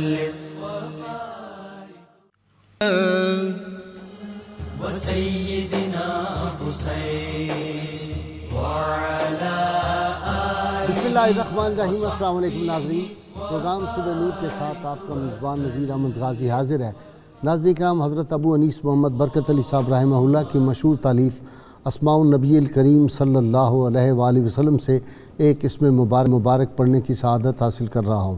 وسلم وسيدنا حسين وعلى بسم اللہ الرحمن الرحیم۔ السلام علیکم ناظرین، پروگرام صبح نور کے ساتھ آپ کا میزبان نذیر احمد غازی حاضر ہے۔ ناظرین کرام، حضرت ابو انیس محمد برکت علی صاحب رحمہ اللہ کی مشہور تالیف اسماء النبی الکریم صلی اللہ علیہ وآلہ وسلم سے ایک اسم مبارک پڑھنے کی سعادت حاصل کر رہا ہوں۔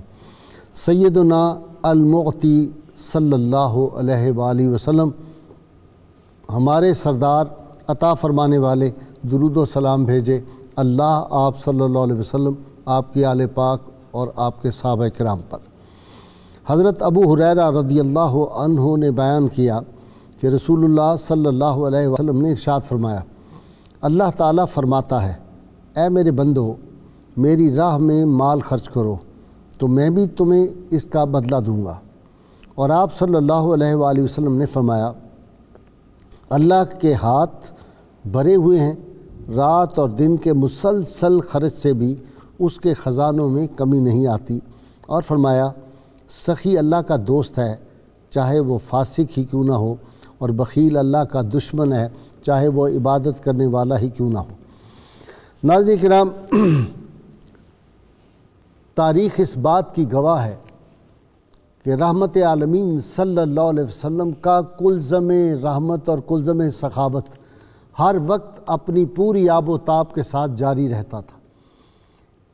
سیدنا المعطی صلی اللہ علیہ وآلہ وسلم، ہمارے سردار عطا فرمانے والے، درود و سلام بھیجے اللہ آپ صلی اللہ علیہ وسلم، آپ کی آل پاک اور آپ کے صحابہ کرام پر۔ حضرت ابو ہریرہ رضی اللہ عنہ نے بیان کیا کہ رسول اللہ صلی اللہ علیہ وسلم نے ارشاد فرمایا، اللہ تعالیٰ فرماتا ہے، اے میرے بندو، میری راہ میں مال خرچ کرو تو میں بھی تمہیں اس کا بدلہ دوں گا۔ اور آپ صلی اللہ علیہ وآلہ وسلم نے فرمایا، اللہ کے ہاتھ بھرے ہوئے ہیں، رات اور دن کے مسلسل خرچ سے بھی اس کے خزانوں میں کمی نہیں آتی۔ اور فرمایا، سخی اللہ کا دوست ہے چاہے وہ فاسق ہی کیوں نہ ہو، اور بخیل اللہ کا دشمن ہے چاہے وہ عبادت کرنے والا ہی کیوں نہ ہو۔ ناظرین کرام، تاریخ اس بات کی گواہ ہے کہ رحمت عالمین صلی اللہ علیہ وسلم کا کلزم رحمت اور کلزم سخاوت ہر وقت اپنی پوری آب و تاب کے ساتھ جاری رہتا تھا۔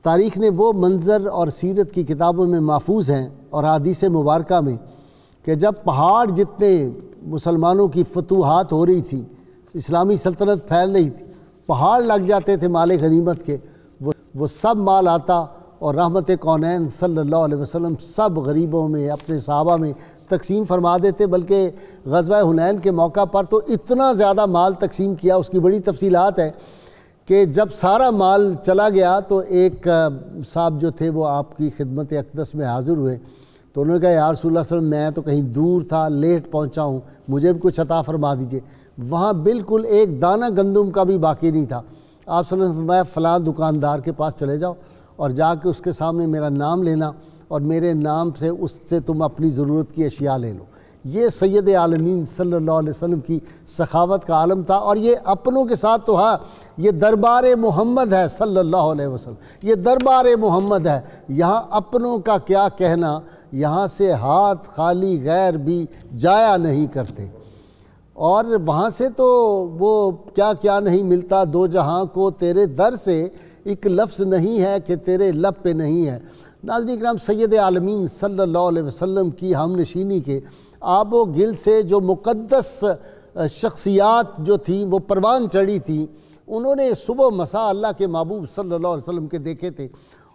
تاریخ نے وہ منظر اور سیرت کی کتابوں میں محفوظ ہیں اور حدیث مبارکہ میں کہ جب پہاڑ جتنے مسلمانوں کی فتوحات ہو رہی تھی، اسلامی سلطنت پھیل رہی تھی، پہاڑ لگ جاتے تھے مال غنیمت کے، وہ سب مال آتا اور رحمت کونین صلی اللہ علیہ وسلم سب غریبوں میں، اپنے صحابہ میں تقسیم فرما دیتے۔ بلکہ غزوہ حنین کے موقع پر تو اتنا زیادہ مال تقسیم کیا، اس کی بڑی تفصیلات ہے کہ جب سارا مال چلا گیا تو ایک صاحب جو تھے وہ آپ کی خدمت اقدس میں حاضر ہوئے، تو انہوں نے کہا، یا رسول اللہ صلی اللہ علیہ وسلم، میں تو کہیں دور تھا، لیٹ پہنچا ہوں، مجھے بھی کچھ عطا فرما دیجئے۔ وہاں بالکل ایک دانہ گندم کا بھی باقی نہیں تھا۔ آپ صلی اللہ علیہ وسلم نے فرمایا، فلاں دکاندار کے پاس چلے جاؤ اور جا کے اس کے سامنے میرا نام لینا اور میرے نام سے اس سے تم اپنی ضرورت کی اشیاء لے لو۔ یہ سید عالمین صلی اللہ علیہ وسلم کی سخاوت کا عالم تھا۔ اور یہ اپنوں کے ساتھ تو ہاں، یہ دربار محمد ہے صلی اللہ علیہ وسلم، یہ دربار محمد ہے، یہاں اپنوں کا کیا کہنا، یہاں سے ہاتھ خالی غیر بھی جایا نہیں کرتے۔ اور وہاں سے تو وہ کیا کیا نہیں ملتا دو جہاں کو، تیرے در سے ایک لفظ نہیں ہے کہ تیرے لب پہ نہیں ہے۔ ناظرین کرام، سید عالمین صلی اللہ علیہ وسلم کی ہم نشینی کے آب و گل سے جو مقدس شخصیات جو تھیں وہ پروان چڑھی تھیں، انہوں نے صبح مساء اللہ کے محبوب صلی اللہ علیہ وسلم کے دیکھے تھے،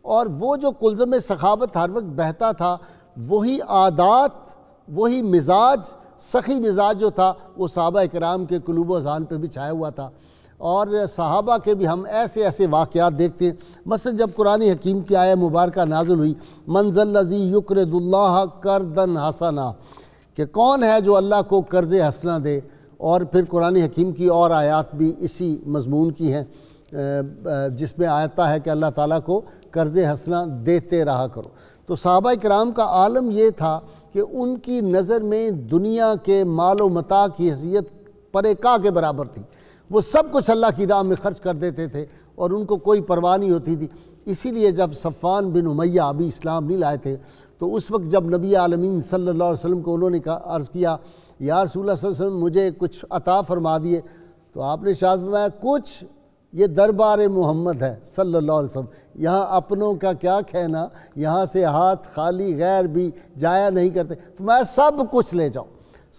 اور وہ جو کلزم سخاوت ہر وقت بہتا تھا، وہی عادات، وہی مزاج، سخی مزاج جو تھا، وہ صحابہ کرام کے قلوب و اذہان پہ بھی چھایا ہوا تھا۔ اور صحابہ کے بھی ہم ایسے ایسے واقعات دیکھتے ہیں، مثلا جب قرآن حکیم کی آیہ مبارکہ نازل ہوئی، من ذا الذی یقرض اللہ قرضا حسنا، کہ کون ہے جو اللہ کو قرض حسنہ دے، اور پھر قرآن حکیم کی اور آیات بھی اسی مضمون کی ہیں، جس میں آتا ہے کہ اللہ تعالیٰ کو قرض حسنہ دیتے رہا کرو۔ تو صحابہ کرام کا عالم یہ تھا کہ ان کی نظر میں دنیا کے مال و متاع کی حیثیت پرے کا کے برابر تھی، وہ سب کچھ اللہ کی راہ میں خرچ کر دیتے تھے اور ان کو کوئی پرواہ نہیں ہوتی تھی۔ اسی لیے جب صفوان بن امیہ ابھی اسلام نہیں لائے تھے، تو اس وقت جب نبی عالمین صلی اللہ علیہ وسلم کو انہوں نے عرض کیا، یا رسول اللہ صلی اللہ علیہ وسلم مجھے کچھ عطا فرما دیے، تو آپ نے ارشاد فرمایا، کچھ، یہ دربار محمد ہے صلی اللہ علیہ وسلم، یہاں اپنوں کا کیا کہنا، یہاں سے ہاتھ خالی غیر بھی جایا نہیں کرتے، فرمایا سب کچھ لے جاؤ۔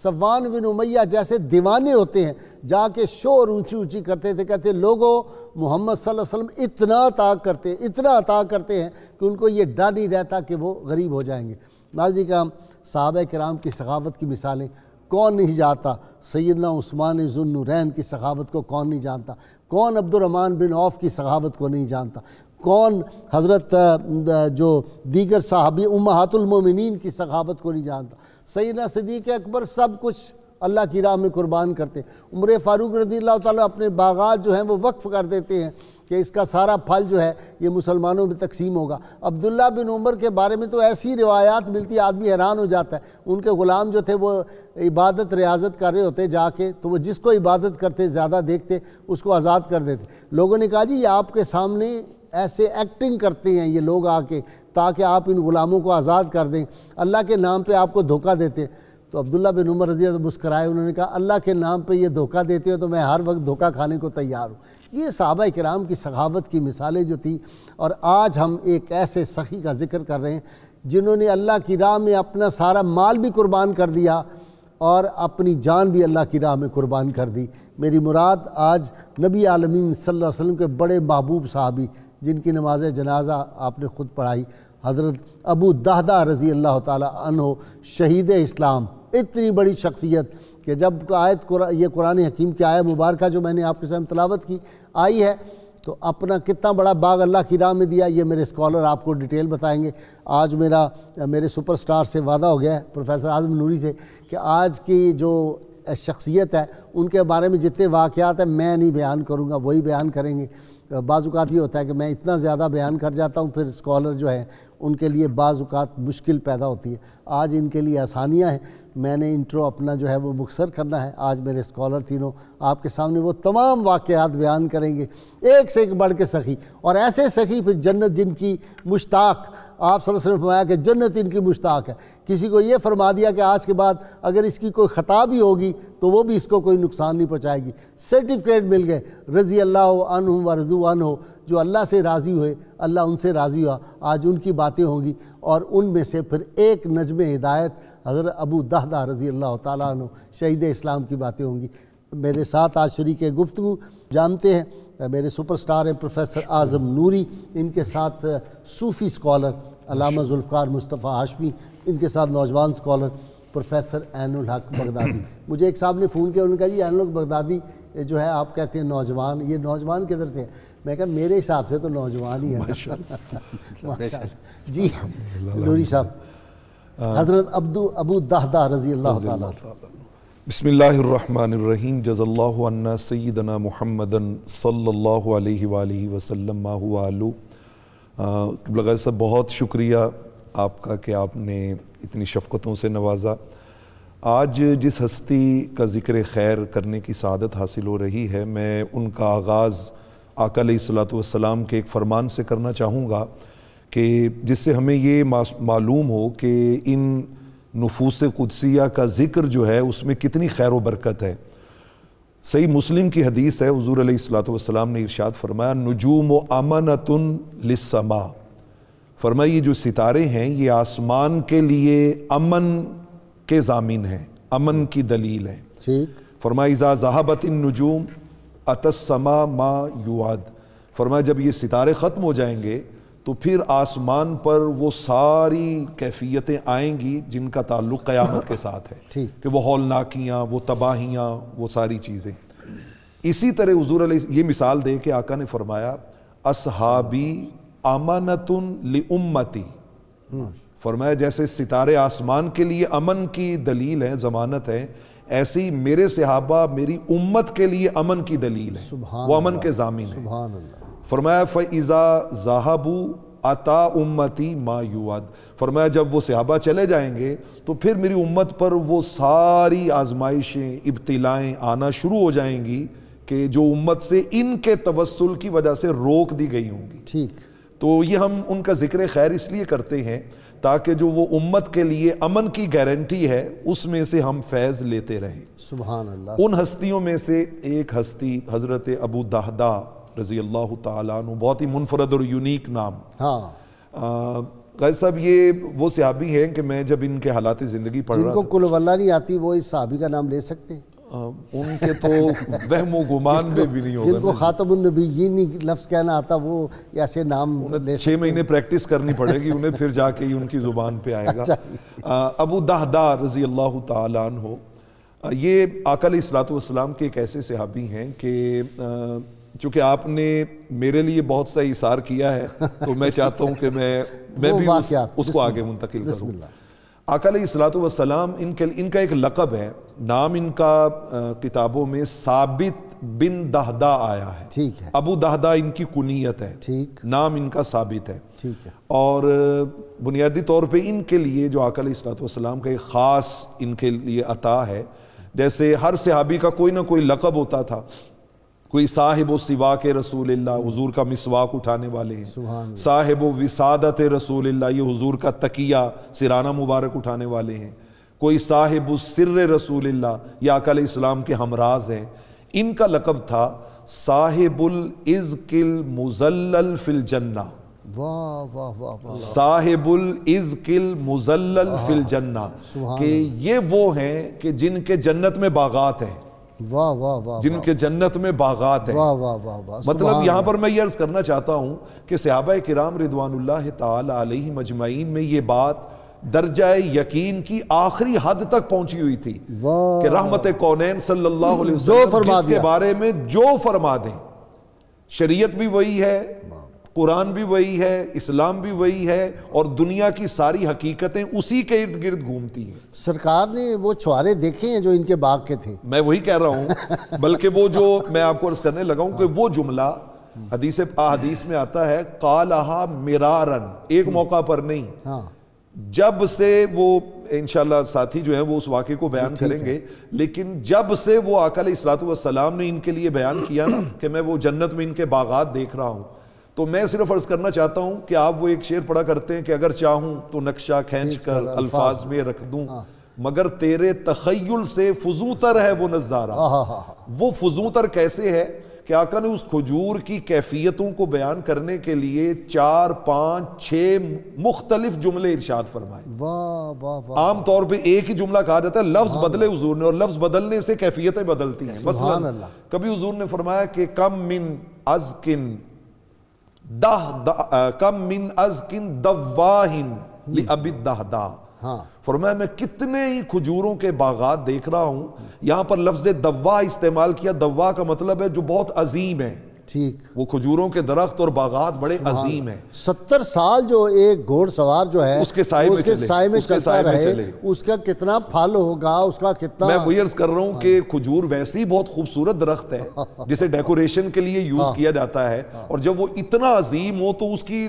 صفوان بن امیہ جیسے دیوانے ہوتے ہیں، جا کے شور اونچی اونچی کرتے تھے، کہتے لوگوں، محمد صلی اللہ علیہ وسلم اتنا عطا کرتے ہیں کہ ان کو یہ ڈر نہیں رہتا کہ وہ غریب ہو جائیں گے۔ ناظرین کرام، صحابہ کرام کی سخاوت کی مثالیں کون نہیں جانتا؟ سیدنا عثمان ذو النورین کی سخاوت کو کون نہیں جانتا؟ کون عبد الرحمن بن عوف کی سخاوت کو نہیں جانتا؟ کون حضرت جو دیگر صحابی امہات المومنین کی سخاوت کو نہیں جانتا؟ سیدنا صدیق اکبر سب کچھ اللہ کی راہ میں قربان کرتے ہیں۔ عمر فاروق رضی اللہ تعالیٰ اپنے باغات جو ہیں وہ وقف کر دیتے ہیں کہ اس کا سارا پھل جو ہے یہ مسلمانوں میں تقسیم ہوگا۔ عبداللہ بن عمر کے بارے میں تو ایسی روایات ملتی آدمی حیران ہو جاتا ہے۔ ان کے غلام جو تھے وہ عبادت ریاضت کر رہے ہوتے جا کے، تو وہ جس کو عبادت کرتے زیادہ دیکھتے اس کو آزاد کر دیتے۔ لوگوں نے کہا جی یہ آپ کے سامنے ایسے ایکٹنگ کرتے ہیں یہ لوگ آ کے تاکہ آپ ان غلاموں کو آزاد کر دیں، اللہ کے نام پہ آپ کو دھوکہ دیتے۔ تو عبداللہ بن عمر رضی اللہ عنہ مسکرائے، انہوں نے کہا اللہ کے نام پہ یہ دھوکہ دیتے ہو تو میں ہر وقت دھوکہ کھانے کو تیار ہوں۔ یہ صحابہ کرام کی سخاوت کی مثالیں جو تھیں، اور آج ہم ایک ایسے سخی کا ذکر کر رہے ہیں جنہوں نے اللہ کی راہ میں اپنا سارا مال بھی قربان کر دیا اور اپنی جان بھی اللہ کی راہ میں قربان کر دی۔ میری مراد آج نبی عالمین صلی اللہ علیہ وسلم کے بڑے محبوب صحابی جن کی نماز جنازہ آپ نے خود پڑھائی، حضرت ابو دہدہ رضی اللہ تعالی عنہ، شہید اسلام، اتنی بڑی شخصیت کہ جب یہ قرآن حکیم کی آیت مبارکہ جو میں نے آپ کے سامنے تلاوت کی آئی ہے تو اپنا کتنا بڑا باغ اللہ کی راہ میں دیا، یہ میرے اسکالر آپ کو ڈیٹیل بتائیں گے۔ آج میرے سپر سٹار سے وعدہ ہو گیا ہے پروفیسر اعظم نوری سے کہ آج کی جو شخصیت ہے ان کے بارے میں جتنے واقعات ہیں میں نہیں بیان کروں گا، وہی بیان کریں گے۔ بعض اوقات یہ ہوتا ہے کہ میں اتنا زیادہ بیان کر جاتا ہوں پھر اسکالر جو ہے ان کے لیے بعض اوقات مشکل پیدا ہوتی ہے۔ آج ان کے لیے آسانیاں ہیں، میں نے انٹرو اپنا جو ہے وہ مختصر کرنا ہے۔ آج میرے اسکالر تینوں آپ کے سامنے وہ تمام واقعات بیان کریں گے، ایک سے ایک بڑھ کے سخی، اور ایسے سخی پھر جنت جن کی مشتاق، آپ صلی اللہ علیہ وسلم نے فرمایا کہ جنت ان کی مشتاق ہے۔ کسی کو یہ فرما دیا کہ آج کے بعد اگر اس کی کوئی خطا بھی ہوگی تو وہ بھی اس کو کوئی نقصان نہیں پہنچائے گی۔ سرٹیفکیٹ مل گئے، رضی اللہ عنہم ورضوا عنہ، جو اللہ سے راضی ہوئے اللہ ان سے راضی ہوا۔ آج ان کی باتیں ہوں گی، اور ان میں سے پھر ایک نجم ہدایت حضرت ابو دہدہ رضی اللہ تعالیٰ عنہ شہید اسلام کی باتیں ہوں گی۔ میرے ساتھ آج شریک گفتگو جانتے ہیں میرے سپر سٹار ہیں پروفیسر اعظم نوری، ان کے ساتھ صوفی اسکالر علامہ ذوالفقار مصطفیٰ ہاشمی، ان کے ساتھ نوجوان اسکالر پروفیسر عین الحق بغدادی۔ مجھے ایک صاحب نے فون کیا، انہوں نے کہا جی عین الحق بغدادی جو ہے آپ کہتے ہیں نوجوان، یہ نوجوان کدھر سے ہے؟ میں کہا میرے حساب سے تو نوجوان ہی ہے ماشاءاللہ۔ جی نوری صاحب، حضرت ابو دہدہ رضی اللہ تعالیٰ۔ بسم اللہ الرحمن الرحیم، جز اللہ عنا سیدنا محمد صلی اللہ علیہ وآلہ وسلم ما هو آلو۔ قبلہ غیر صاحب بہت شکریہ آپ کا کہ آپ نے اتنی شفقتوں سے نوازا۔ آج جس ہستی کا ذکر خیر کرنے کی سعادت حاصل ہو رہی ہے، میں ان کا آغاز آقا علیہ الصلوۃ والسلام کے ایک فرمان سے کرنا چاہوں گا کہ جس سے ہمیں یہ معلوم ہو کہ ان نفوس قدسیہ کا ذکر جو ہے اس میں کتنی خیر و برکت ہے۔ صحیح مسلم کی حدیث ہے، حضور علیہ الصلوۃ والسلام نے ارشاد فرمایا نجوم و امنۃ للسماء، فرمایا یہ جو ستارے ہیں یہ آسمان کے لیے امن کے ضامن ہیں، امن کی دلیل ہیں۔ فرمایا اذا ذہبت النجوم اتى السماء ما یوعد، فرمایا جب یہ ستارے ختم ہو جائیں گے تو پھر آسمان پر وہ ساری کیفیتیں آئیں گی جن کا تعلق قیامت کے ساتھ ہے، کہ وہ ہولناکیاں، وہ تباہیاں، وہ ساری چیزیں۔ اسی طرح حضور علیہ یہ مثال دے کے آقا نے فرمایا اصحابی امانۃ لامتی، فرمایا جیسے ستارے آسمان کے لیے امن کی دلیل ہیں، ضمانت ہے، ایسے ہی میرے صحابہ میری امت کے لیے امن کی دلیل ہے، وہ امن کے ضامن ہیں۔ فرمایا فَإِذَا ذَهَبُوا أَتَى أُمَّتِي مَا يُوعَدُ، فرمایا جب وہ صحابہ چلے جائیں گے تو پھر میری امت پر وہ ساری آزمائشیں، ابتلائیں آنا شروع ہو جائیں گی کہ جو امت سے ان کے توسل کی وجہ سے روک دی گئی ہوں گی۔ تو یہ ہم ان کا ذکر خیر اس لیے کرتے ہیں تاکہ جو وہ امت کے لیے امن کی گارنٹی ہے اس میں سے ہم فیض لیتے رہیں۔ سبحان اللہ۔ ان ہستیوں میں سے ایک ہستی حضرت ابو دہدہ رضی اللہ تعالیٰ عنہ، بہت ہی منفرد اور یونیک نام۔ غازی صاحب یہ وہ صحابی ہیں کہ میں جب ان کے حالات زندگی پڑھ رہا تھا، جن کو کل واللہ نہیں آتی وہ اس صحابی کا نام لے سکتے ہیں؟ ان کے تو وہم و گمان میں بھی نہیں ہوگا۔ جن کو خاتم النبیین لفظ کہنا آتا وہ ایسے نام لے، 6 مہینے پریکٹس کرنی پڑے گی انہیں، پھر جا کے ہی ان کی زبان پہ آئے گا۔ ابو دہدہ رضی اللہ تعالیٰ عنہ یہ آقا علیہ الصلوۃ والسلام کے ایک ایسے صحابی ہیں کہ چونکہ آپ نے میرے لیے بہت سا اثار کیا ہے تو میں چاہتا ہوں کہ میں بھی اس کو آگے منتقل کروں۔ آقا علیہ الصلوۃ والسلام ان کا ایک لقب ہے، نام ان کا کتابوں میں ثابت بن دہدا آیا ہے، ٹھیک ہے، ابو دہدا ان کی کنیت ہے، ٹھیک، نام ان کا ثابت ہے، ٹھیک ہے، اور بنیادی طور پہ ان کے لیے جو آقا علیہ الصلوۃ والسلام کا ایک خاص ان کے لیے عطا ہے، جیسے ہر صحابی کا کوئی نہ کوئی لقب ہوتا تھا، کوئی صاحب و سواک رسول اللہ، حضور کا مسواک اٹھانے والے ہیں، سبحان اللہ، صاحب و وسادت رسول اللہ، یہ حضور کا تکیہ سرانہ مبارک اٹھانے والے ہیں، کوئی صاحب السر رسول اللہ، یہ آقا علیہ السلام کے ہمراز ہیں۔ ان کا لقب تھا صاحب العزق المذلل فی الجنہ، واہ واہ واہ واہ، صاحب العزق المذلل فی الجنہ، کہ یہ وہ ہیں کہ جن کے جنت میں باغات ہیں، واہ واہ واہ، جن کے جنت میں باغات ہیں۔ واہ واہ واہ واہ، مطلب یہاں پر میں یہ عرض کرنا چاہتا ہوں کہ صحابہ کرام رضوان اللہ تعالی علیہم اجمعین میں یہ بات درجہ یقین کی آخری حد تک پہنچی ہوئی تھی کہ رحمت کونین صلی اللہ علیہ وسلم جس کے بارے میں جو فرما دیں، شریعت بھی وہی ہے، قرآن بھی وہی ہے، اسلام بھی وہی ہے، اور دنیا کی ساری حقیقتیں اسی کے ارد گرد گھومتی ہیں۔ سرکار نے وہ چھوارے دیکھے ہیں جو ان کے باغ کے تھے؟ میں وہی کہہ رہا ہوں، بلکہ وہ جو میں آپ کو عرض کرنے لگا ہوں کہ وہ جملہ حدیث میں آتا ہے قالہا مرارن، ایک موقع پر نہیں، ہاں، جب سے وہ انشاءاللہ ساتھی جو ہیں وہ اس واقعے کو بیان کریں گے، لیکن جب سے وہ آقا علیہ الصلوۃ والسلام نے ان کے لیے بیان کیا نا کہ میں وہ جنت میں ان کے باغات دیکھ رہا ہوں، تو میں صرف عرض کرنا چاہتا ہوں کہ آپ وہ ایک شعر پڑھا کرتے ہیں کہ اگر چاہوں تو نقشہ کھینچ کر الفاظ میں رکھ دوں، مگر تیرے تخیل سے فزوں تر ہے وہ نظارہ۔ وہ فزوں تر کیسے ہے کہ آقا نے اس کھجور کی کیفیتوں کو بیان کرنے کے لیے 4 5 6 مختلف جملے ارشاد فرمائے۔ واہ واہ واہ، عام طور پہ ایک ہی جملہ کہا جاتا ہے، لفظ بدلے حضور نے، اور لفظ بدلنے سے کیفیتیں بدلتی ہیں۔ سبحان مثلا اللہ، کبھی حضور نے فرمایا کہ کم من ازکن دواہن لأبی الدہدا، ہاں، فرمایا میں کتنے ہی کھجوروں کے باغات دیکھ رہا ہوں، یہاں پر لفظ دوا استعمال کیا، دوا کا مطلب ہے جو بہت عظیم ہے، ٹھیک، وہ کھجوروں کے درخت اور باغات بڑے عظیم ہیں۔ 70 سال جو ایک گھوڑ سوار جو ہے اس کے سائے میں چلتا رہے، اس کا کتنا پھل ہوگا، اس کا کتنا، میں وہی عرض کر رہا ہوں کہ کھجور ویسے ہی بہت خوبصورت درخت ہے جسے ڈیکوریشن کے لیے یوز کیا جاتا ہے، اور جب وہ اتنا عظیم ہو تو اس کی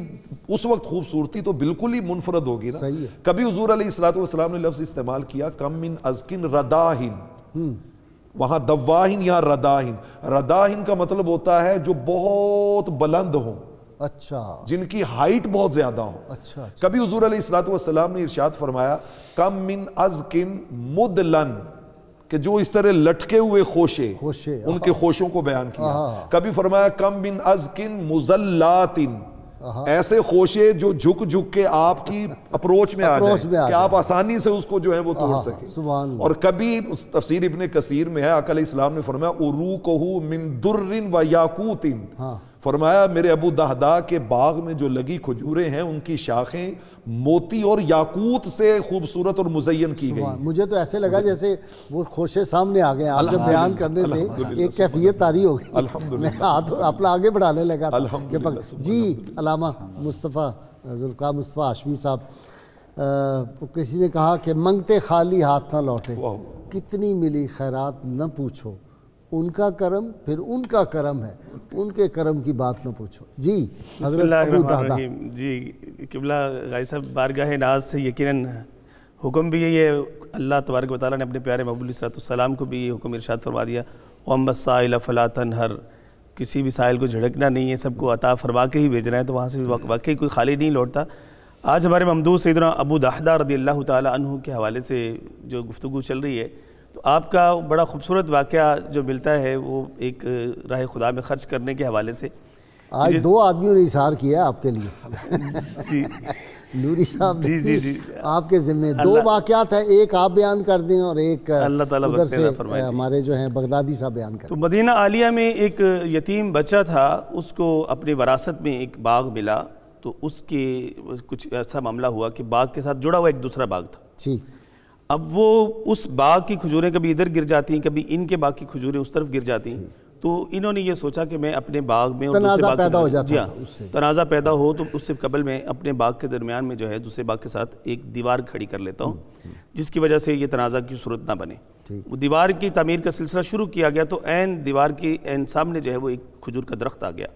اس وقت خوبصورتی تو بالکل ہی منفرد ہوگی نا۔ کبھی حضور علیہ الصلوۃ والسلام نے لفظ استعمال کیا کم من ازکن رداہن، وہاں دواہن یہاں رداہن، رداہن کا مطلب ہوتا ہے جو بہت بلند ہوں، اچھا، جن کی ہائٹ بہت زیادہ ہو۔ اچھا، کبھی حضور علیہ الصلوۃ والسلام نے ارشاد فرمایا کم من ازکن مدلن، کہ جو اس طرح لٹکے ہوئے خوشے، ان کے خوشوں کو بیان کیا۔ کبھی فرمایا کم من ازکن مزلاتن، ایسے خوشے جو جھک جھک کے آپ کی اپروچ میں آ جائیں کہ آپ آسانی سے اس کو جو ہے وہ توڑ سکیں۔ اور کبھی تفسیر ابن کثیر میں ہے آقا علیہ السلام نے فرمایا اروقہ من در و یاقوت، فرمایا میرے ابو دہدا کے باغ میں جو لگی کھجوریں ہیں ان کی شاخیں موتی اور یاقوت سے خوبصورت اور مزین کی گئی۔ مجھے تو ایسے لگا جیسے وہ خوشے سامنے آ گئے، آپ کے بیان کرنے سے ایک کیفیت طاری ہو گئی، میں ہاتھ اپنا آگے بڑھانے لگا تھا۔ جی علامہ مصطفیٰ ذوالفقار مصطفیٰ ہاشمی صاحب، کسی نے کہا کہ منگتے خالی ہاتھ نہ لوٹے، کتنی ملی خیرات نہ پوچھو، ان کا کرم پھر ان کا کرم ہے، ان کے کرم کی بات نہ پوچھو۔ جی بسم اللہ الرحمن الرحیم۔ جی قبلہ غازی صاحب، بارگاہ ناز سے یقیناً حکم بھی یہی ہے، اللہ تبارک و تعالیٰ نے اپنے پیارے محبوب علیہ السلام کو بھی یہ حکم ارشاد فرما دیا، وَأَمَّا السَّائِلَ فَلَا تَنْهَرْ، کسی بھی سائل کو جھڑکنا نہیں ہے، سب کو عطا فرما کے ہی بھیجنا ہے، تو وہاں سے واقعی کوئی خالی نہیں لوٹتا۔ آج ہمارے ممدوح سیدنا ابو دہدا رضی اللہ تعالیٰ عنہ کے حوالے سے جو گفتگو چل رہی ہے، تو آپ کا بڑا خوبصورت واقعہ جو ملتا ہے وہ ایک راہ خدا میں خرچ کرنے کے حوالے سے، آج 2 آدمیوں نے اظہار کیا آپ کے لیے، جی نوری صاحب، جی جی جی آپ کے ذمہ 2 واقعات ہیں، ایک آپ بیان کر دیں اور ایک اللہ تعالیٰ ادھر سے ہمارے جو ہیں بغدادی صاحب بیان کریں۔ تو مدینہ عالیہ میں ایک یتیم بچہ تھا، اس کو اپنی وراثت میں ایک باغ ملا، تو اس کے کچھ ایسا معاملہ ہوا کہ باغ کے ساتھ جڑا ہوا ایک دوسرا باغ تھا۔ جی، اب وہ اس باغ کی کھجوریں کبھی ادھر گر جاتی ہیں، کبھی ان کے باغ کی کھجوریں اس طرف گر جاتی ہیں، تو انہوں نے یہ سوچا کہ میں اپنے باغ میں اور تنازع دوسرے باغ پیدا ہو جاتا جی تھا ہاں اس سے۔ تنازع پیدا ہو تو اس سے قبل میں اپنے باغ کے درمیان میں جو ہے دوسرے باغ کے ساتھ ایک دیوار کھڑی کر لیتا ہوں جس کی وجہ سے یہ تنازع کی صورت نہ بنے۔ وہ دیوار کی تعمیر کا سلسلہ شروع کیا گیا تو عین دیوار کے عین سامنے جو ہے وہ ایک کھجور کا درخت آ گیا،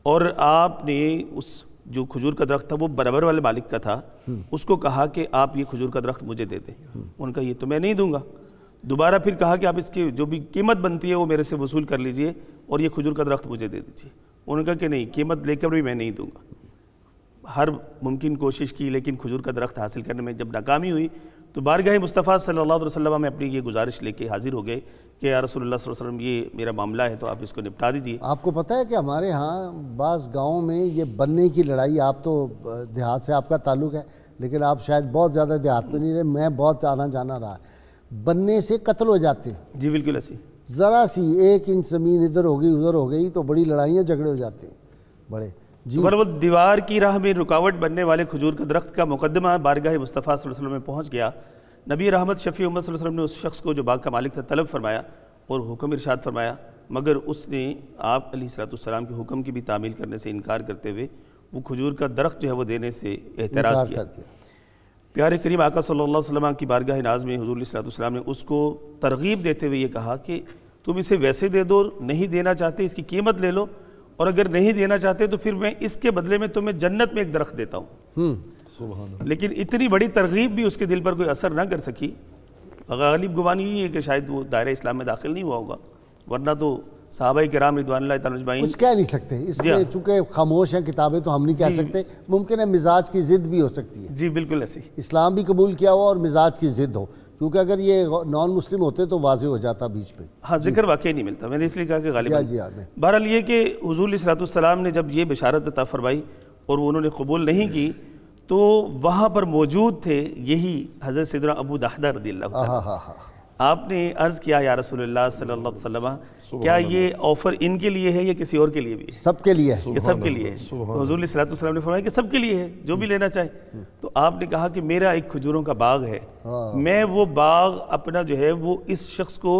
اور آپ نے اس جو کھجور کا درخت تھا وہ برابر والے مالک کا تھا، اس کو کہا کہ آپ یہ کھجور کا درخت مجھے دے دیں۔ ان کا یہ تو میں نہیں دوں گا۔ دوبارہ پھر کہا کہ آپ اس کی جو بھی قیمت بنتی ہے وہ میرے سے وصول کر لیجئے اور یہ کھجور کا درخت مجھے دے دیجئے۔ انہوں نے کہا کہ نہیں، قیمت لے کر بھی میں نہیں دوں گا۔ ہر ممکن کوشش کی لیکن کھجور کا درخت حاصل کرنے میں جب ناکامی ہوئی تو بارگاہ مصطفیٰ صلی اللہ علیہ وسلم میں اپنی یہ گزارش لے کے حاضر ہو گئے کہ یا رسول اللہ صلی اللہ علیہ وسلم یہ میرا معاملہ ہے تو آپ اس کو نپٹا دیجئے۔ آپ کو پتہ ہے کہ ہمارے ہاں بعض گاؤں میں یہ بننے کی لڑائی، آپ تو دیہات سے آپ کا تعلق ہے لیکن آپ شاید بہت زیادہ دیہات میں نہیں رہے، میں بہت آنا جانا رہا، بننے سے قتل ہو جاتے ہیں۔ جی بالکل ایسی ذرا سی 1 انچ زمین ادھر ہو گئی ادھر ہو گئی تو بڑی لڑائیاں جھگڑے ہو جاتے ہیں بڑے۔ جی پر وہ دیوار کی راہ میں رکاوٹ بننے والے کھجور کا درخت کا مقدمہ بارگاہ مصطفیٰ صلی اللہ علیہ وسلم میں پہنچ گیا۔ نبی رحمت شفیع امت صلی اللہ علیہ وسلم نے اس شخص کو جو باغ کا مالک تھا طلب فرمایا اور حکم ارشاد فرمایا، مگر اس نے آپ علیہ السلام کے حکم کی بھی تعمیل کرنے سے انکار کرتے ہوئے وہ کھجور کا درخت جو ہے وہ دینے سے اعتراض کیا۔ پیارے کریم آقا صلی اللہ علیہ وسلم کی بارگاہ ناز میں حضور علیہ السلام نے اس کو ترغیب دیتے ہوئے یہ کہا کہ تم اسے ویسے دے دو، نہیں دینا چاہتے اس کی قیمت لے لو، اور اگر نہیں دینا چاہتے تو پھر میں اس کے بدلے میں تمہیں جنت میں ایک درخت دیتا ہوں۔ لیکن اتنی بڑی ترغیب بھی اس کے دل پر کوئی اثر نہ کر سکی۔ غالب گمان یہ ہے کہ شاید وہ دائرہ اسلام میں داخل نہیں ہوا ہوگا، ورنہ تو صحابہ کرام رضوان اللہ تعالی اجمعین کچھ کہہ نہیں سکتے اس میں، چونکہ خاموش ہیں کتابیں تو ہم نہیں کہہ سکتے، ممکن ہے مزاج کی ضد بھی ہو سکتی ہے۔ جی بالکل ایسی اسلام بھی قبول کیا ہوا اور مزاج کی ضد ہو، کیونکہ اگر یہ نان مسلم ہوتے تو واضح ہو جاتا بیچ میں۔ ہاں ذکر واقعی نہیں ملتا، میں نے اس لیے کہا کہ غالباً جی نہیں۔ بہرحال یہ کہ حضور علیہ السلام نے جب یہ بشارت عطا فرمائی اور وہ انہوں نے قبول نہیں کی تو وہاں پر موجود تھے یہی حضرت سیدنا ابو دحدہ رضی اللہ عنہ۔ آپ نے عرض کیا یا رسول اللہ صلی اللہ علیہ وسلم کیا یہ آفر ان کے لیے ہے یا کسی اور کے لیے بھی ہے؟ سب کے لیے ہے، یہ سب کے لیے ہے۔ تو حضور علیہ السلام نے فرمایا کہ سب کے لیے ہے، جو بھی لینا چاہے۔ تو آپ نے کہا کہ میرا ایک کھجوروں کا باغ ہے، میں وہ باغ اپنا جو ہے وہ اس شخص کو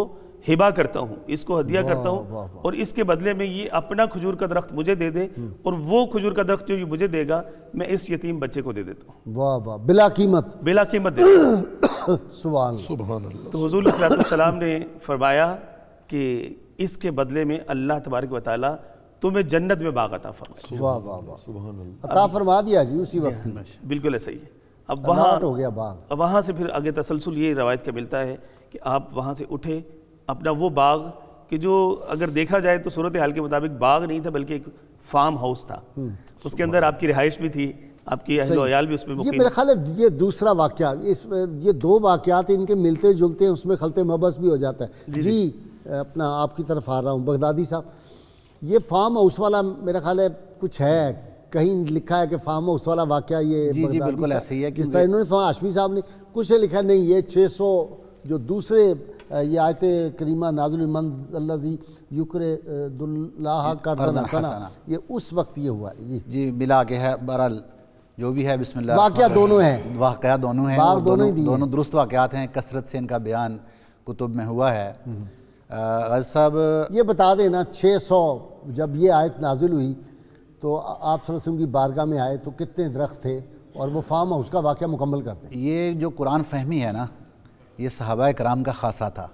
ہبہ کرتا ہوں، اس کو ہدیہ کرتا ہوں، اور اس کے بدلے میں یہ اپنا کھجور کا درخت مجھے دے دے، اور وہ کھجور کا درخت جو یہ مجھے دے گا میں اس یتیم بچے کو دے دیتا ہوں، واہ واہ، بلا قیمت، بلا قیمت دے دیتا ہوں۔ سبحان اللہ۔ تو حضور علیہ السلام نے فرمایا کہ اس کے بدلے میں اللہ تبارک و تعالیٰ تمہیں جنت میں باغ عطا فرمائے۔ واہ واہ واہ، عطا فرما دیا جی اسی وقت۔ بالکل ایسا ہی ہے۔ اب ہو گیا باغ، وہاں سے پھر آگے تسلسل یہ روایت کا ملتا ہے کہ آپ وہاں سے اٹھے، اپنا وہ باغ کہ جو اگر دیکھا جائے تو صورتحال کے مطابق باغ نہیں تھا بلکہ ایک فارم ہاؤس تھا، اس کے اندر آپ کی رہائش بھی تھی، آپ کی اہل و عیال بھی اس میں یہ مقیم۔ میرا خیال ہے یہ دوسرا واقعہ، یہ 2 واقعات ان کے ملتے جلتے ہیں، اس میں خلط مبس بھی ہو جاتا ہے۔ جی اپنا آپ کی طرف آ رہا ہوں بغدادی صاحب، یہ فارم ہاؤس والا میرا خیال ہے کچھ ہے، کہیں لکھا ہے کہ فارم ہاؤس والا واقعہ یہ جی بالکل ایسے ہی ہے، جس طرح انہوں نے ہاشمی صاحب نے کچھ لکھا نہیں، یہ 600 جو دوسرے یہ آیت کریمہ نازل من الذی یقرض اللہ قرضا حسنا، یہ اس وقت یہ ہوا ہے۔ جی ملا کے ہے، بہرحال جو بھی ہے بسم اللہ۔ واقعہ دونوں ہیں، واقعہ دونوں ہیں، باغ دونوں درست واقعات ہیں، کثرت سے ان کا بیان کتب میں ہوا ہے۔ غازی صاحب یہ بتا دینا 600 جب یہ آیت نازل ہوئی تو آپ صلی اللہ علیہ وسلم کی بارگاہ میں آئے تو کتنے درخت تھے، اور وہ فارم ہاؤس کا واقعہ مکمل کرتے ہیں۔ یہ جو قرآن فہمی ہے نا، یہ صحابہ کرام کا خاصہ تھا،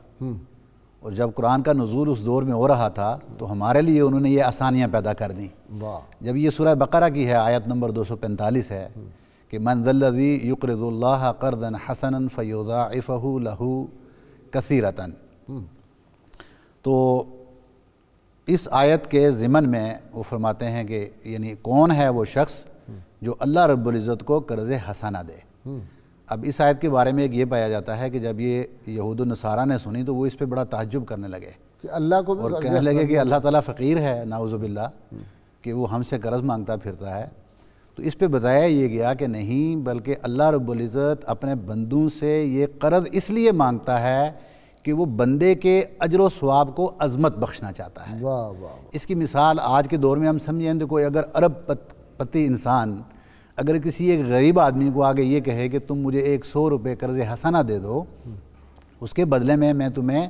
اور جب قرآن کا نزول اس دور میں ہو رہا تھا تو ہمارے لیے انہوں نے یہ آسانیاں پیدا کر دیں۔ جب یہ سورہ بقرہ کی ہے، آیت نمبر 245 ہے کہ من ذا الذی یقرض اللہ قرضا حسنا فیضاعفہ لہ کثیرۃ، تو اس آیت کے ضمن میں وہ فرماتے ہیں کہ یعنی کون ہے وہ شخص جو اللہ رب العزت کو قرض حسنہ دے۔ اب اس آیت کے بارے میں ایک یہ پایا جاتا ہے کہ جب یہ یہود و نصارہ نے سنی تو وہ اس پہ بڑا تعجب کرنے لگے کہ اللہ کو اور کہنے لگے کہ اللہ تعالیٰ فقیر ہے نعوذ باللہ، کہ وہ ہم سے قرض مانگتا پھرتا ہے۔ تو اس پہ بتایا یہ گیا کہ نہیں، بلکہ اللہ رب العزت اپنے بندوں سے یہ قرض اس لیے مانگتا ہے کہ وہ بندے کے اجر و ثواب کو عظمت بخشنا چاہتا ہے۔ اس کی مثال آج کے دور میں ہم سمجھیں تو کوئی اگر ارب پتی انسان اگر کسی ایک غریب آدمی کو آگے یہ کہے کہ تم مجھے 100 روپے قرض حسنہ دے دو، اس کے بدلے میں تمہیں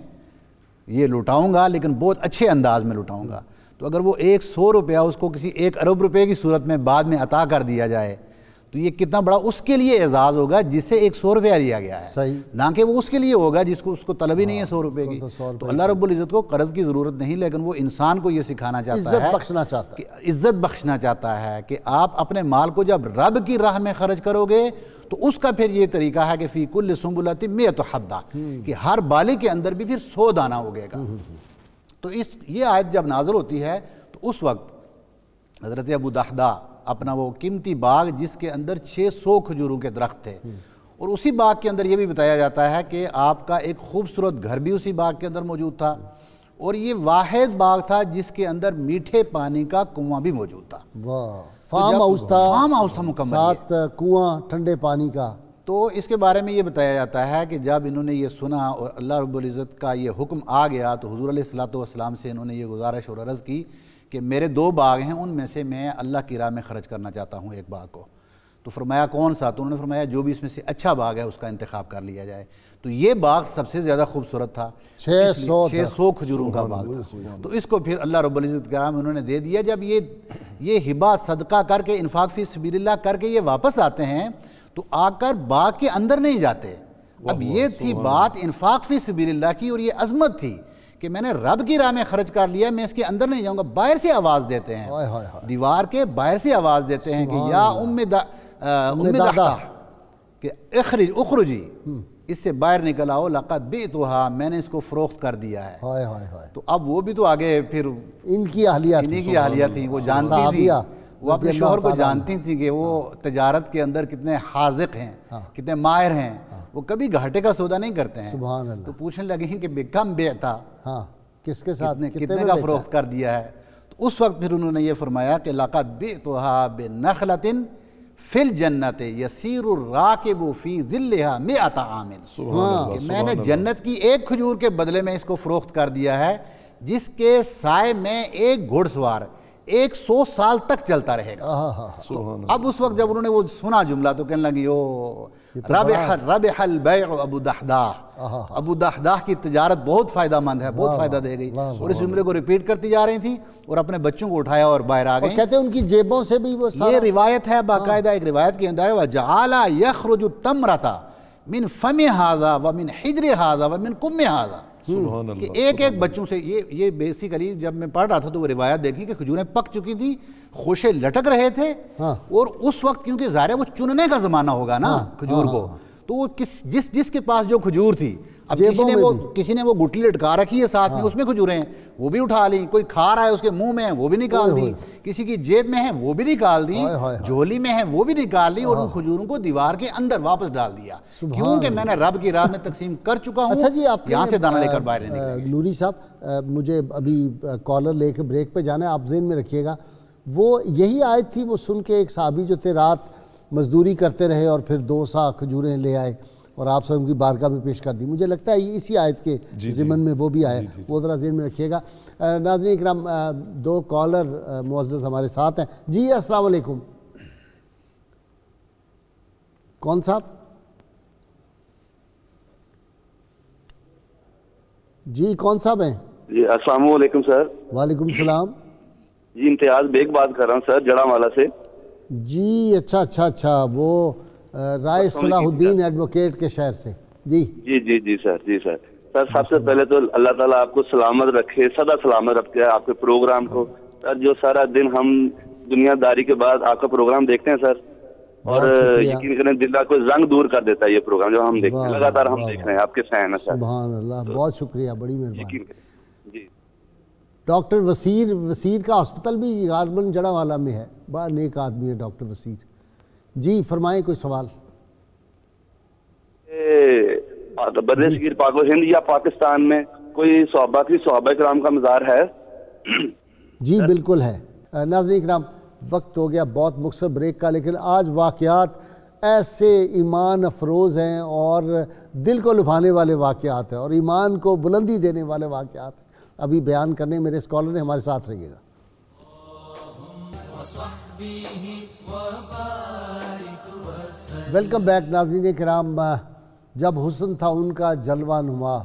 یہ لٹاؤں گا لیکن بہت اچھے انداز میں لٹاؤں گا. تو اگر وہ 100 روپیہ اس کو کسی 1 ارب روپے کی صورت میں بعد میں عطا کر دیا جائے تو یہ کتنا بڑا اس کے لیے اعزاز ہوگا جس سے 100 روپیہ لیا گیا ہے. صحیح. نہ کہ وہ اس کے لیے ہوگا جس کو اس کو طلب ہی نہیں ہے 100 روپے کی. تو اللہ رب العزت کو قرض کی ضرورت نہیں، لیکن وہ انسان کو یہ سکھانا چاہتا ہے، عزت بخشنا چاہتا ہے، کہ عزت بخشنا چاہتا ہے کہ آپ اپنے مال کو جب رب کی راہ میں خرچ کرو گے تو اس کا پھر یہ طریقہ ہے کہ فی کل سنبلۃ 100 حبہ، کہ ہر بالے کے اندر بھی پھر 100 دانہ ہوگے گا. تو یہ آیت جب نازل ہوتی ہے تو اس وقت حضرت ابو دحدہ اپنا وہ قیمتی باغ جس کے اندر 600 کھجوروں کے درخت تھے، اور اسی باغ کے اندر یہ بھی بتایا جاتا ہے کہ آپ کا ایک خوبصورت گھر بھی اسی باغ کے اندر موجود تھا، اور یہ واحد باغ تھا جس کے اندر میٹھے پانی کا کنواں بھی موجود تھا. واہ، فارم ہاؤس تھا مکمل، ساتھ کنواں ٹھنڈے پانی کا. تو اس کے بارے میں یہ بتایا جاتا ہے کہ جب انہوں نے یہ سنا اور اللہ رب العزت کا یہ حکم آ گیا تو حضور علیہ الصلوۃ والسلام سے انہوں نے یہ گزارش اور عرض کی کہ میرے 2 باغ ہیں، ان میں سے میں اللہ کی راہ میں خرچ کرنا چاہتا ہوں ایک باغ کو. تو فرمایا کون سا؟ تو انہوں نے فرمایا جو بھی اس میں سے اچھا باغ ہے اس کا انتخاب کر لیا جائے. تو یہ باغ سب سے زیادہ خوبصورت تھا، 600 کھجوروں کا باغ تھا. تو اس کو پھر اللہ رب العزت کے راہ میں انہوں نے دے دیا. جب یہ ہبہ صدقہ کر کے، انفاق فی سبیل اللہ کر کے یہ واپس آتے ہیں تو آ کر باغ کے اندر نہیں جاتے. اب یہ تھی بات انفاق فی سبیل اللہ کی، اور یہ عظمت تھی کہ میں نے رب کی راہ میں خرچ کر لیا، میں اس کے اندر نہیں جاؤں گا. باہر سے آواز دیتے ہیں، دیوار کے باہر سے آواز دیتے ہیں کہ یا ام دحدہ کہ اخرجی، اس سے باہر نکل آؤ، لقد بعتها، میں نے اس کو فروخت کر دیا ہے. تو اب وہ بھی تو آگے پھر ان کی اہلیہ تھی، وہ جانتی تھی، وہ اپنے شوہر کو جانتی تھی کہ وہ تجارت کے اندر کتنے حاذق ہیں، کتنے ماہر ہیں، وہ کبھی گھاٹے کا سودا نہیں کرتے ہیں. تو پوچھنے لگے ہیں کہ بکم بعتا، کس کے ساتھ کتنے کا فروخت کر دیا ہے. تو اس وقت پھر انہوں نے یہ فرمایا کہ لقد بعتها بنخلة فی الجنت یسیر الراکب فی ظلها 100 عام، کہ میں نے جنت کی ایک کھجور کے بدلے میں اس کو فروخت کر دیا ہے جس کے سائے میں ایک گھوڑ سوار 100 سال تک چلتا رہے گا. اب اس وقت جب انہوں نے وہ سنا جملہ تو کہنے لگی ربح البیع ابو دحدہ، ابو دحدہ کی تجارت بہت فائدہ مند ہے، بہت فائدہ دے گئی. اور اس جملے کو ریپیٹ کرتی جا رہی تھیں اور اپنے بچوں کو اٹھایا اور باہر آ گئیں. کہتے ہیں ان کی جیبوں سے بھی وہ یہ روایت ہے باقاعدہ، ایک روایت کے اندر وَجَعَلَ يَخْرُجُ التَّمْرَةَ مِنْ فَمِ هَذَا وَمِنْ حِجْرِ هَذَا وَمِنْ قُمِّ هَذَا، کہ ایک بچوں سے یہ بیسیکلی جب میں پڑھ رہا تھا تو وہ روایت دیکھی کہ کھجوریں پک چکی تھی، خوشے لٹک رہے تھے، اور اس وقت کیونکہ ظاہر ہے وہ چننے کا زمانہ ہوگا نا کھجور کو، تو وہ جس کے پاس جو کھجور تھی، اب کسی نے وہ گٹلی لٹکا رکھی ہے ساتھ میں، اس میں کھجوریں ہیں وہ بھی اٹھا لیں، کوئی کھا رہا ہے اس کے منہ میں ہیں وہ بھی نکال دی، کسی کی جیب میں ہیں وہ بھی نکال دی، جھولی میں ہیں وہ بھی نکال لی، اور ان کھجوروں کو دیوار کے اندر واپس ڈال دیا، کیونکہ میں نے رب کی راہ میں تقسیم کر چکا ہوں. اچھا جی، آپ یہاں سے دانہ لے کر باہر نہیں نکلیں گے. نوری صاحب، مجھے ابھی کالر لے کے بریک پہ جانا ہے، آپ ذہن میں رکھیے گا، وہ یہی آیت تھی وہ سن کے ایک صحابی جو تھے رات مزدوری کرتے رہے اور پھر 2 سا کھجوریں لے آئے اور آپ سب کی بارگاہ میں پیش کر دی. مجھے لگتا ہے اسی آیت کے ضمن میں وہ بھی آیا، وہ ذرا ذہن میں رکھیے گا. ناظرین اکرام، 2 کالر معزز ہمارے ساتھ ہیں. جی السلام علیکم. کون صاحب؟ جی کون صاحب ہیں؟ جی السلام علیکم سر. وعلیکم السلام. جی امتیاز بیگ بات کر رہا ہوں سر، جڑا والا سے. جی اچھا، وہ رائے صلاح الدین ایڈوکیٹ کے شہر سے. جی سر سب سے پہلے تو اللہ تعالیٰ آپ کو سلامت رکھے، سدا سلامت رکھے آپ کے پروگرام کو. سر جو سارا دن ہم دنیا داری کے بعد آپ کا پروگرام دیکھتے ہیں سر، اور یقین کریں دل کو زنگ دور کر دیتا ہے یہ پروگرام جو ہم دیکھتے ہیں، لگاتار ہم دیکھ رہے ہیں آپ کے فین ہیں سر. سبحان اللہ، بہت شکریہ، بڑی مہربانی. جی ڈاکٹر وسیر کا ہاسپٹل بھی غالباً جڑا والا میں ہے، بڑا نیک آدمی ہے ڈاکٹر وسیر. جی فرمائیں کوئی سوال. برِ صغیر پاک و ہند یا پاکستان میں کوئی صحابہ کرام کا مزار ہے؟ جی بالکل ہے. ناظرین کرام، وقت ہو گیا بہت مختصر بریک کا، لیکن آج واقعات ایسے ایمان افروز ہیں اور دل کو لبھانے والے واقعات ہیں اور ایمان کو بلندی دینے والے واقعات ہیں. ابھی بیان کرنے میرے اسکالر نے، ہمارے ساتھ رہیے گا. ویلکم بیک ناظرین کرام. جب حسن تھا ان کا جلوہ نما،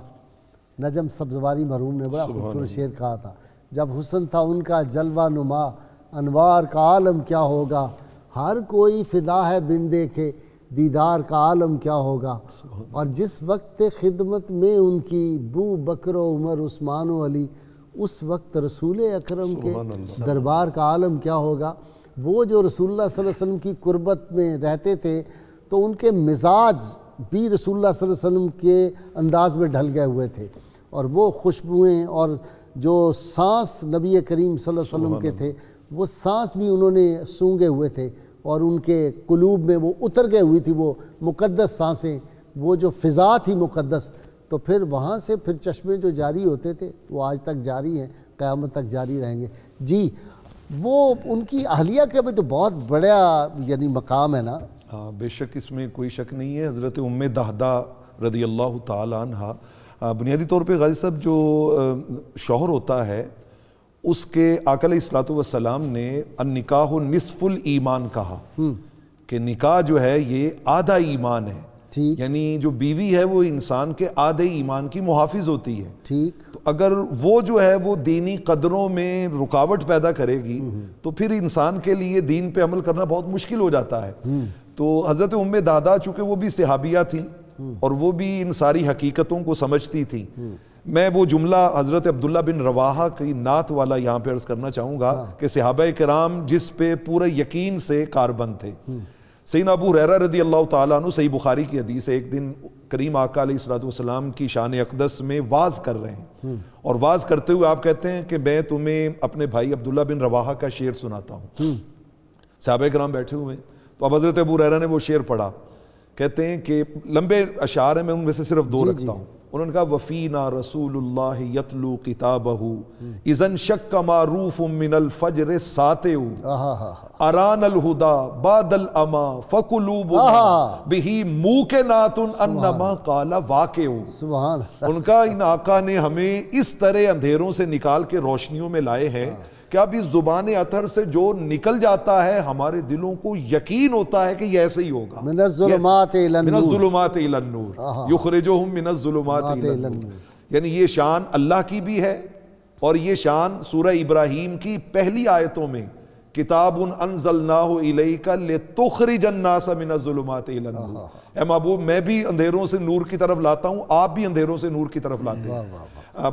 نجم سبزواری مرحوم نے بڑا خوبصورت شعر کہا تھا، جب حسن تھا ان کا جلوہ نما، انوار کا عالم کیا ہوگا، ہر کوئی فدا ہے بن دیکھے، دیدار کا عالم کیا ہوگا۔ اور جس وقت خدمت میں ان کی بو بکر و عمر عثمان و علی، اس وقت رسول اکرم کے دربار کا عالم کیا ہوگا۔ وہ جو رسول اللہ صلی اللہ علیہ وسلم کی قربت میں رہتے تھے تو ان کے مزاج بھی رسول اللہ صلی اللہ علیہ وسلم کے انداز میں ڈھل گئے ہوئے تھے، اور وہ خوشبوئیں اور جو سانس نبی کریم صلی اللہ علیہ وسلم کے تھے وہ سانس بھی انہوں نے سونگے ہوئے تھے، اور ان کے قلوب میں وہ اتر گئے ہوئی تھی وہ مقدس سانسیں، وہ جو فضا تھی مقدس۔ تو پھر وہاں سے پھر چشمے جو جاری ہوتے تھے وہ آج تک جاری ہیں، قیامت تک جاری رہیں گے۔ جی وہ ان کی اہلیہ کا بھی تو بہت بڑا یعنی مقام ہے نا۔ ہاں بے شک، اس میں کوئی شک نہیں ہے۔ حضرت ام دہدہ رضی اللہ تعالی عنہ، بنیادی طور پہ غازی صاحب جو شوہر ہوتا ہے اس کے آقا علیہ الصلوۃ والسلام نے النکاح نصف الایمان کہا کہ نکاح جو ہے یہ آدھا ایمان ہے، یعنی جو بیوی ہے وہ انسان کے آدھے ایمان کی محافظ ہوتی ہے۔ ٹھیک، تو اگر وہ جو ہے وہ دینی قدروں میں رکاوٹ پیدا کرے گی تو پھر انسان کے لیے دین پہ عمل کرنا بہت مشکل ہو جاتا ہے۔ تو حضرت ام دہدہ چونکہ وہ بھی صحابیہ تھیں اور وہ بھی ان ساری حقیقتوں کو سمجھتی تھیں، میں وہ جملہ حضرت عبداللہ بن رواحہ کی نعت والا یہاں پہ عرض کرنا چاہوں گا کہ صحابہ کرام جس پہ پورے یقین سے کاربند تھے۔ سیدنا ابو ہریرہ رضی اللہ تعالیٰ عنہ، صحیح بخاری کی حدیث ہے، ایک دن کریم آقا علیہ الصلوۃ والسلام کی شان اقدس میں واز کر رہے ہیں، اور واز کرتے ہوئے آپ کہتے ہیں کہ میں تمہیں اپنے بھائی عبداللہ بن رواحہ کا شعر سناتا ہوں۔ صحابہ کرام بیٹھے ہوئے ہیں تو اب حضرت ابو ہریرہ نے وہ شعر پڑھا، کہتے ہیں کہ لمبے اشعار ہیں، میں ان میں سے صرف دو رکھتا ہوں۔ انہوں نے کہا وفینا رسول اللہ یتلو کتابہ اذا انشق معروف من الفجر ساطع اران الہدی بعد العمی فقلوبنا بہ موقنات انما قال واقع۔ سبحان اللہ۔ ان کا ان آقا نے ہمیں اس طرح اندھیروں سے نکال کے روشنیوں میں لائے ہیں کہ اب اس زبان اطہر سے جو نکل جاتا ہے ہمارے دلوں کو یقین ہوتا ہے کہ یہ ایسے ہی ہوگا۔ من الظلمات الی النور، من الظلمات الی النور یخرجہم من الظلمات الی النور۔ یعنی یہ شان اللہ کی بھی ہے، اور یہ شان سورہ ابراہیم کی پہلی آیتوں میں کتاب انزلناہ الیک لتخرج الناس من الظلمات الی النور، اے محبوب میں بھی اندھیروں سے نور کی طرف لاتا ہوں، آپ بھی اندھیروں سے نور کی طرف لاتے ہیں۔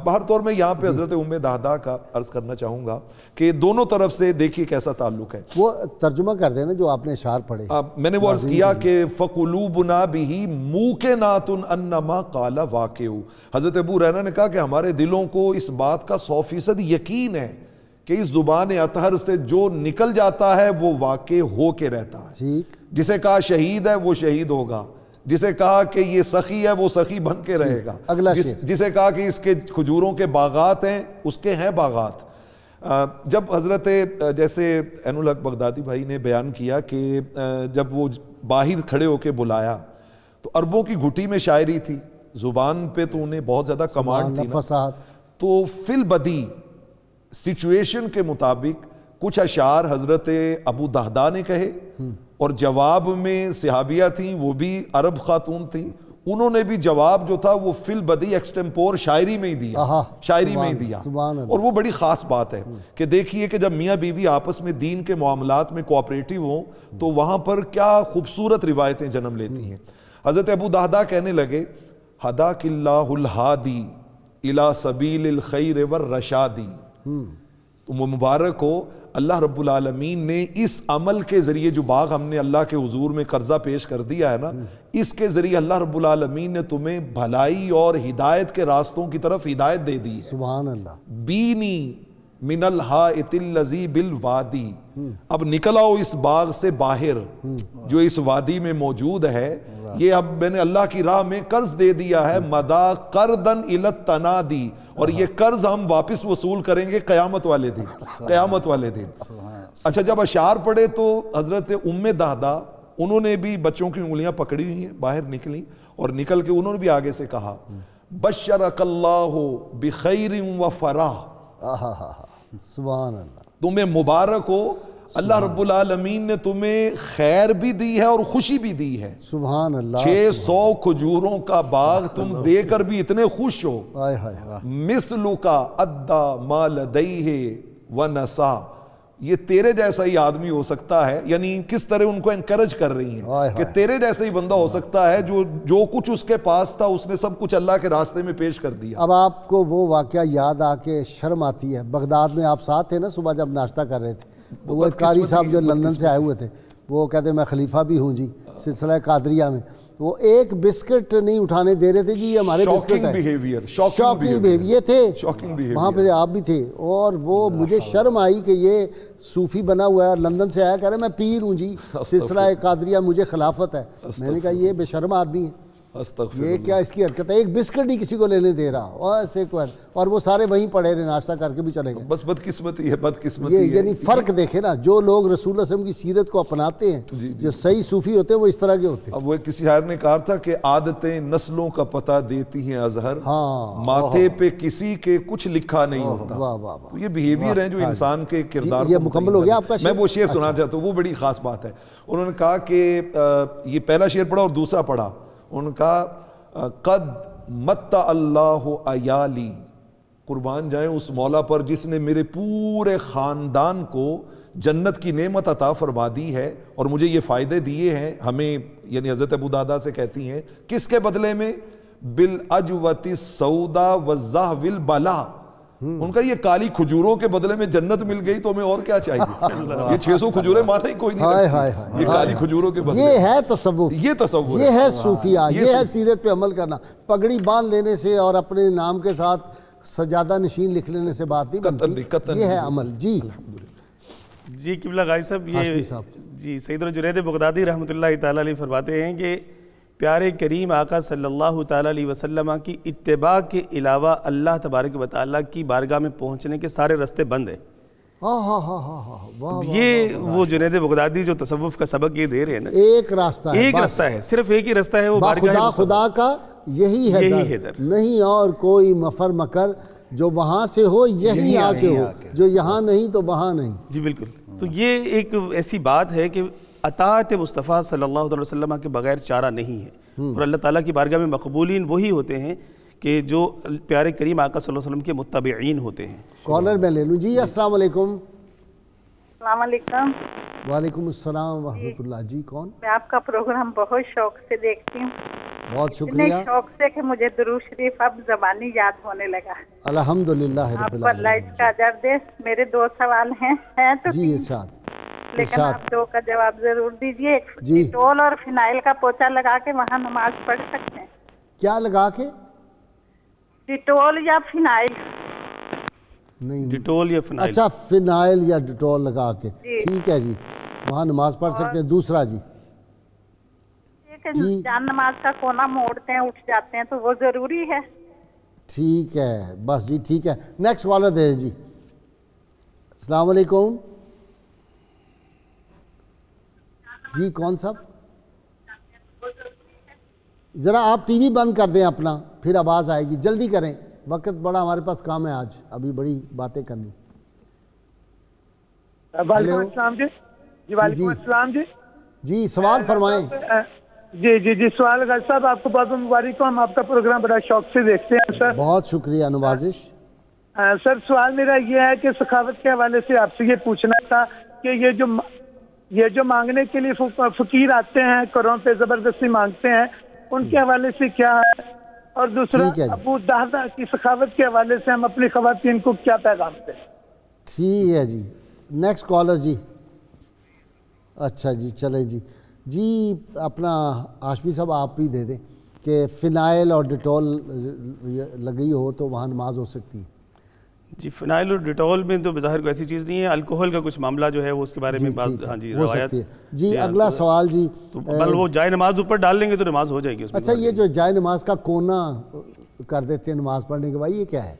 بہر طور میں یہاں پہ حضرت ام دہدہ کا عرض کرنا چاہوں گا کہ دونوں طرف سے دیکھیے کیسا تعلق ہے۔ وہ ترجمہ کر دینا جو آپ نے اشعار پڑھے۔ میں نے وہ عرض کیا کہ فَقُلُوبُنَا بِهِ مُوقِنَاتٌ أَنَّمَا قَالَ وَاقِعُ۔ حضرت ابو ہریرہ نے کہا کہ ہمارے دلوں کو اس بات کا 100% یقین ہے کہ اس زبان اطہر سے جو نکل جاتا ہے وہ واقع ہو کے رہتا ہے۔ ٹھیک، جسے کہا شہید ہے وہ شہید ہوگا، جسے کہا کہ یہ سخی ہے وہ سخی بن کے رہے گا، اگلا شعر۔ جسے کہا کہ اس کے کھجوروں کے باغات ہیں اس کے ہیں باغات۔ جب حضرت جیسے عین الحق بغدادی بھائی نے بیان کیا کہ جب وہ باہر کھڑے ہو کے بلایا تو عربوں کی گھٹی میں شاعری تھی، زبان پہ تو انہیں بہت زیادہ کمانڈ تھی نا، تو فی البدی سچویشن کے مطابق کچھ اشعار حضرت ابو دہدہ نے کہے، اور جواب میں صحابیہ تھیں، وہ بھی عرب خاتون تھیں، انہوں نے بھی جواب جو تھا وہ فی البدی ایکسٹمپور شاعری میں ہی دیا، شاعری میں ہی دیا۔ اور وہ بڑی خاص بات ہے کہ دیکھیے کہ جب میاں بیوی آپس میں دین کے معاملات میں کوآپریٹو ہوں تو وہاں پر کیا خوبصورت روایتیں جنم لیتی ہیں۔ حضرت ابو دہدہ کہنے لگے ہداک اللہ الہادی الی سبیل الخیر والرشادی، تو مبارک ہو اللہ رب العالمین نے اس عمل کے ذریعے جو باغ ہم نے اللہ کے حضور میں قرضہ پیش کر دیا ہے نا، اس کے ذریعے اللہ رب العالمین نے تمہیں بھلائی اور ہدایت کے راستوں کی طرف ہدایت دے دی ہے۔ سبحان اللہ۔ بینی من الحائط الذی بالوادی، اب نکل آؤ اس باغ سے باہر جو اس وادی میں موجود ہے، یہ اب میں نے اللہ کی راہ میں قرض دے دیا ہے، مدا قرضاً الی التنادی، اور یہ قرض ہم واپس وصول کریں گے قیامت والے دن، قیامت والے دن۔ اچھا جب اشعار پڑھے تو حضرت ام دہدہ انہوں نے بھی بچوں کی انگلیاں پکڑی ہوئی ہیں، باہر نکلی اور نکل کے انہوں نے بھی آگے سے کہا بشرک اللہ بخیر و فرح، سبحان اللہ۔ تمہیں مبارک ہو اللہ رب العالمین نے تمہیں خیر بھی دی ہے اور خوشی بھی دی ہے. سبحان اللہ. 600 کھجوروں کا باغ تم دے کر بھی اتنے خوش ہو. مثلو کا ادا ما لدیہ ونسا. یہ تیرے جیسا ہی آدمی ہو سکتا ہے, یعنی کس طرح ان کو انکریج کر رہی ہیں کہ تیرے جیسا ہی بندہ ہو سکتا ہے جو کچھ اس کے پاس تھا اس نے سب کچھ اللہ کے راستے میں پیش کر دیا. اب آپ کو وہ واقعہ یاد آ کے شرم آتی ہے. بغداد میں آپ ساتھ تھے نا صبح جب ناشتہ کر رہے تھے, تو وہ قاری صاحب جو لندن سے آئے ہوئے تھے, وہ کہتے ہیں میں خلیفہ بھی ہوں جی سلسلہ قادریہ میں. وہ ایک بسکٹ نہیں اٹھانے دے رہے تھے جی, یہ ہمارے بسکٹ ہے. شاکنگ بیہیویئر یہ تھے وہاں پہ, آپ بھی تھے. اور وہ مجھے شرم آئی کہ یہ صوفی بنا ہوا ہے, لندن سے آیا, کہہ رہے میں پیر ہوں جی, سلسلہ قادریہ مجھے خلافت ہے. میں نے کہا یہ بے شرم آدمی ہے, یہ کیا اس کی حرکت ہے, ایک بسکٹ ہی کسی کو لینے دے رہا, اور ایسے اور وہ سارے وہیں پڑے رہے, ناشتہ کر کے بھی چلے گئے. بس بدقسمتی ہے, بدقسمتی ہے. یعنی فرق دیکھے نا, جو لوگ رسول اللہ علیہ وسلم کی سیرت کو اپناتے ہیں, جو صحیح صوفی ہوتے ہیں وہ اس طرح کے ہوتے ہیں. اب وہ کسی شاعر نے کہا تھا کہ عادتیں نسلوں کا پتہ دیتی ہیں اظہر, ماتھے پہ کسی کے کچھ لکھا نہیں ہوتا. تو یہ بیہیویئر ہیں جو انسان کے کردار. یہ مکمل ہو گیا آپ کا میں وہ شعر سنا چاہتا ہوں, وہ بڑی خاص بات ہے. انہوں نے کہا کہ یہ پہلا شعر پڑھا اور دوسرا پڑھا. انہوں نے کہا قد مت اللہ عیالی, قربان جائیں اس مولا پر جس نے میرے پورے خاندان کو جنت کی نعمت عطا فرما دی ہے اور مجھے یہ فائدے دیے ہیں. ہمیں یعنی حضرت ابو دادا سے کہتی ہیں, کس کے بدلے میں؟ بالعجوۃ السودا والزہو البلا. ان کا یہ کالی کھجوروں کے بدلے میں جنت مل گئی تو ہمیں اور کیا چاہیے. یہ 600 کھجوریں مانا ہی کوئی نہیں رکھتی, یہ کالی کھجوروں کے بدلے. یہ ہے تصوف, یہ تصوف, یہ ہے صوفیہ, یہ ہے سیرت پہ عمل کرنا. پگڑی باندھ لینے سے اور اپنے نام کے ساتھ سجادہ نشین لکھ لینے سے بات نہیں بنتی, یہ ہے عمل. جی جی قبلہ غازی صاحب, یہ جی سید الجنید بغدادی رحمۃ اللہ تعالیٰ علیہ فرماتے ہیں کہ پیارے کریم آقا صلی اللہ تعالیٰ علیہ وسلم کی اتباع کے علاوہ اللہ تبارک و تعالیٰ کی بارگاہ میں پہنچنے کے سارے راستے بند ہیں. یہ وہ جنید بغدادی جو تصوف کا سبق یہ دے رہے ہیں نا, ایک راستہ ہے, ایک راستہ ہے, صرف ایک ہی راستہ ہے, وہ بارگاہ خدا کا یہی ہے در, نہیں اور کوئی مفر مکر جو وہاں سے ہو یہی آ کے ہو, جو یہاں نہیں تو وہاں نہیں. جی بالکل. تو یہ ایک ایسی بات ہے کہ اطاعت مصطفیٰ صلی اللہ علیہ وسلم کے بغیر چارہ نہیں ہے, اور اللہ تعالیٰ کی بارگاہ میں مقبولین وہی ہوتے ہیں کہ جو پیارے کریم آقا صلی اللہ علیہ وسلم کے متبعین ہوتے ہیں. کالر میں لے لوں جی. السلام علیکم. السلام علیکم. وعلیکم السلام ورحمۃ اللہ. جی کون؟ میں آپ کا پروگرام بہت شوق سے دیکھتی ہوں. بہت شکریہ. شوق سے کہ مجھے درود شریف اب زبانی یاد ہونے لگا. الحمدللہ رب العالمین. آپ اللہ اس کا اجر دے. میرے 2 سوال ہیں تو جی ارشاد, لیکن آپ 2 کا جواب ضرور دیجئے. ڈیٹول اور فنائل کا پوچا لگا کے وہاں نماز پڑھ سکتے ہیں؟ کیا لگا کے؟ ڈیٹول یا فنائل؟ نہیں, ڈیٹول یا فنائل. اچھا فنائل یا ڈیٹول لگا کے, ٹھیک ہے جی, وہاں نماز پڑھ سکتے ہیں. دوسرا جی, جان نماز کا کونا موڑتے ہیں اٹھ جاتے ہیں تو وہ ضروری ہے؟ ٹھیک ہے بس جی, ٹھیک ہے. نیکسٹ والا دے جی. السلام علیکم جی, کون صاحب؟ ذرا آپ ٹی وی بند کر دیں اپنا, پھر آواز آئے گی. جلدی کریں, وقت بڑا ہمارے پاس کام ہے آج, ابھی بڑی باتیں کرنی. وعلیکم السلام جی. جی وعلیکم السلام جی. جی سوال فرمائیں. جی جی جی سوال غازی صاحب آپ کو بہت مبارک ہو, ہم آپ کا پروگرام بڑا شوق سے دیکھتے ہیں سر. بہت شکریہ, نوازش. سر سوال میرا یہ ہے کہ سخاوت کے حوالے سے آپ سے یہ پوچھنا تھا کہ یہ جو مانگنے کے لیے فقیر آتے ہیں, قرآن پہ زبردستی مانگتے ہیں, ان کے حوالے سے کیا ہے؟ اور دوسرا ابو دہدا کی سخاوت کے حوالے سے ہم اپنی خواتین کو کیا پیغام دیں؟ ٹھیک ہے جی. نیکسٹ کالر جی. اچھا جی چلیں جی. جی اپنا ہاشمی صاحب آپ بھی دے دیں کہ فنائل اور ڈیٹول لگی ہو تو وہاں نماز ہو سکتی ہے. جی فنائل اور ڈیٹول میں تو بظاہر کوئی ایسی چیز نہیں ہے, الکوہل کا کچھ معاملہ جو ہے وہ اس کے بارے میں بات, ہاں جی روایت. جی اگلا سوال جی. بل وہ جائے نماز اوپر ڈال لیں گے تو نماز ہو جائے گی. اچھا یہ جو جائے نماز کا کونا کر دیتے ہیں نماز پڑھنے کے بعد, یہ کیا ہے؟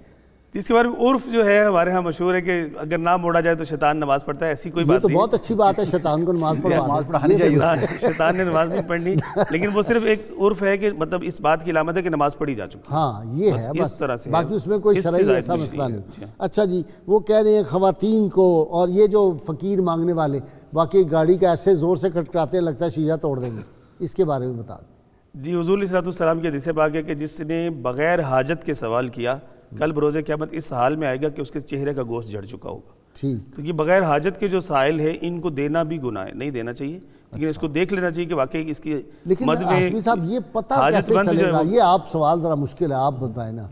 جس کے بارے میں عرف جو ہے ہمارے ہاں مشہور ہے کہ اگر نہ موڑا جائے تو شیطان نماز پڑھتا ہے، ایسی کوئی بات یہ تو نہیں. بہت اچھی بات ہے، شیطان کو نماز پڑھانی چاہیے. شیطان نے نماز نہیں پڑھنی، لیکن وہ صرف ایک عرف ہے کہ مطلب اس بات کی علامت ہے کہ نماز پڑھی جا چکی. ہاں یہ ہے اس طرح سے، باقی اس میں کوئی شرعی ایسا مسئلہ نہیں. اچھا جی، وہ کہہ رہے ہیں خواتین کو اور یہ جو فقیر مانگنے والے واقعی گاڑی کا ایسے زور سے کھٹکھٹاتے ہیں لگتا ہے شیشہ توڑ دیں گے، اس کے بارے میں بتا دیں. جی، حضور علیہ السلام کی حدیث پاک ہے کہ جس نے بغیر حاجت کے سوال کیا کل بروز قیامت اس حال میں آئے گا کہ اس کے چہرے کا گوشت جھڑ چکا ہوگا. ٹھیک. کیونکہ بغیر حاجت کے جو سائل ہے ان کو دینا بھی گناہ ہے، نہیں دینا چاہیے، لیکن اس کو دیکھ لینا چاہیے کہ واقعی اس کی لیکن ہاشمی صاحب یہ پتہ کیسے چلے گا؟ یہ آپ سوال ذرا مشکل ہے، آپ بتائیں نا.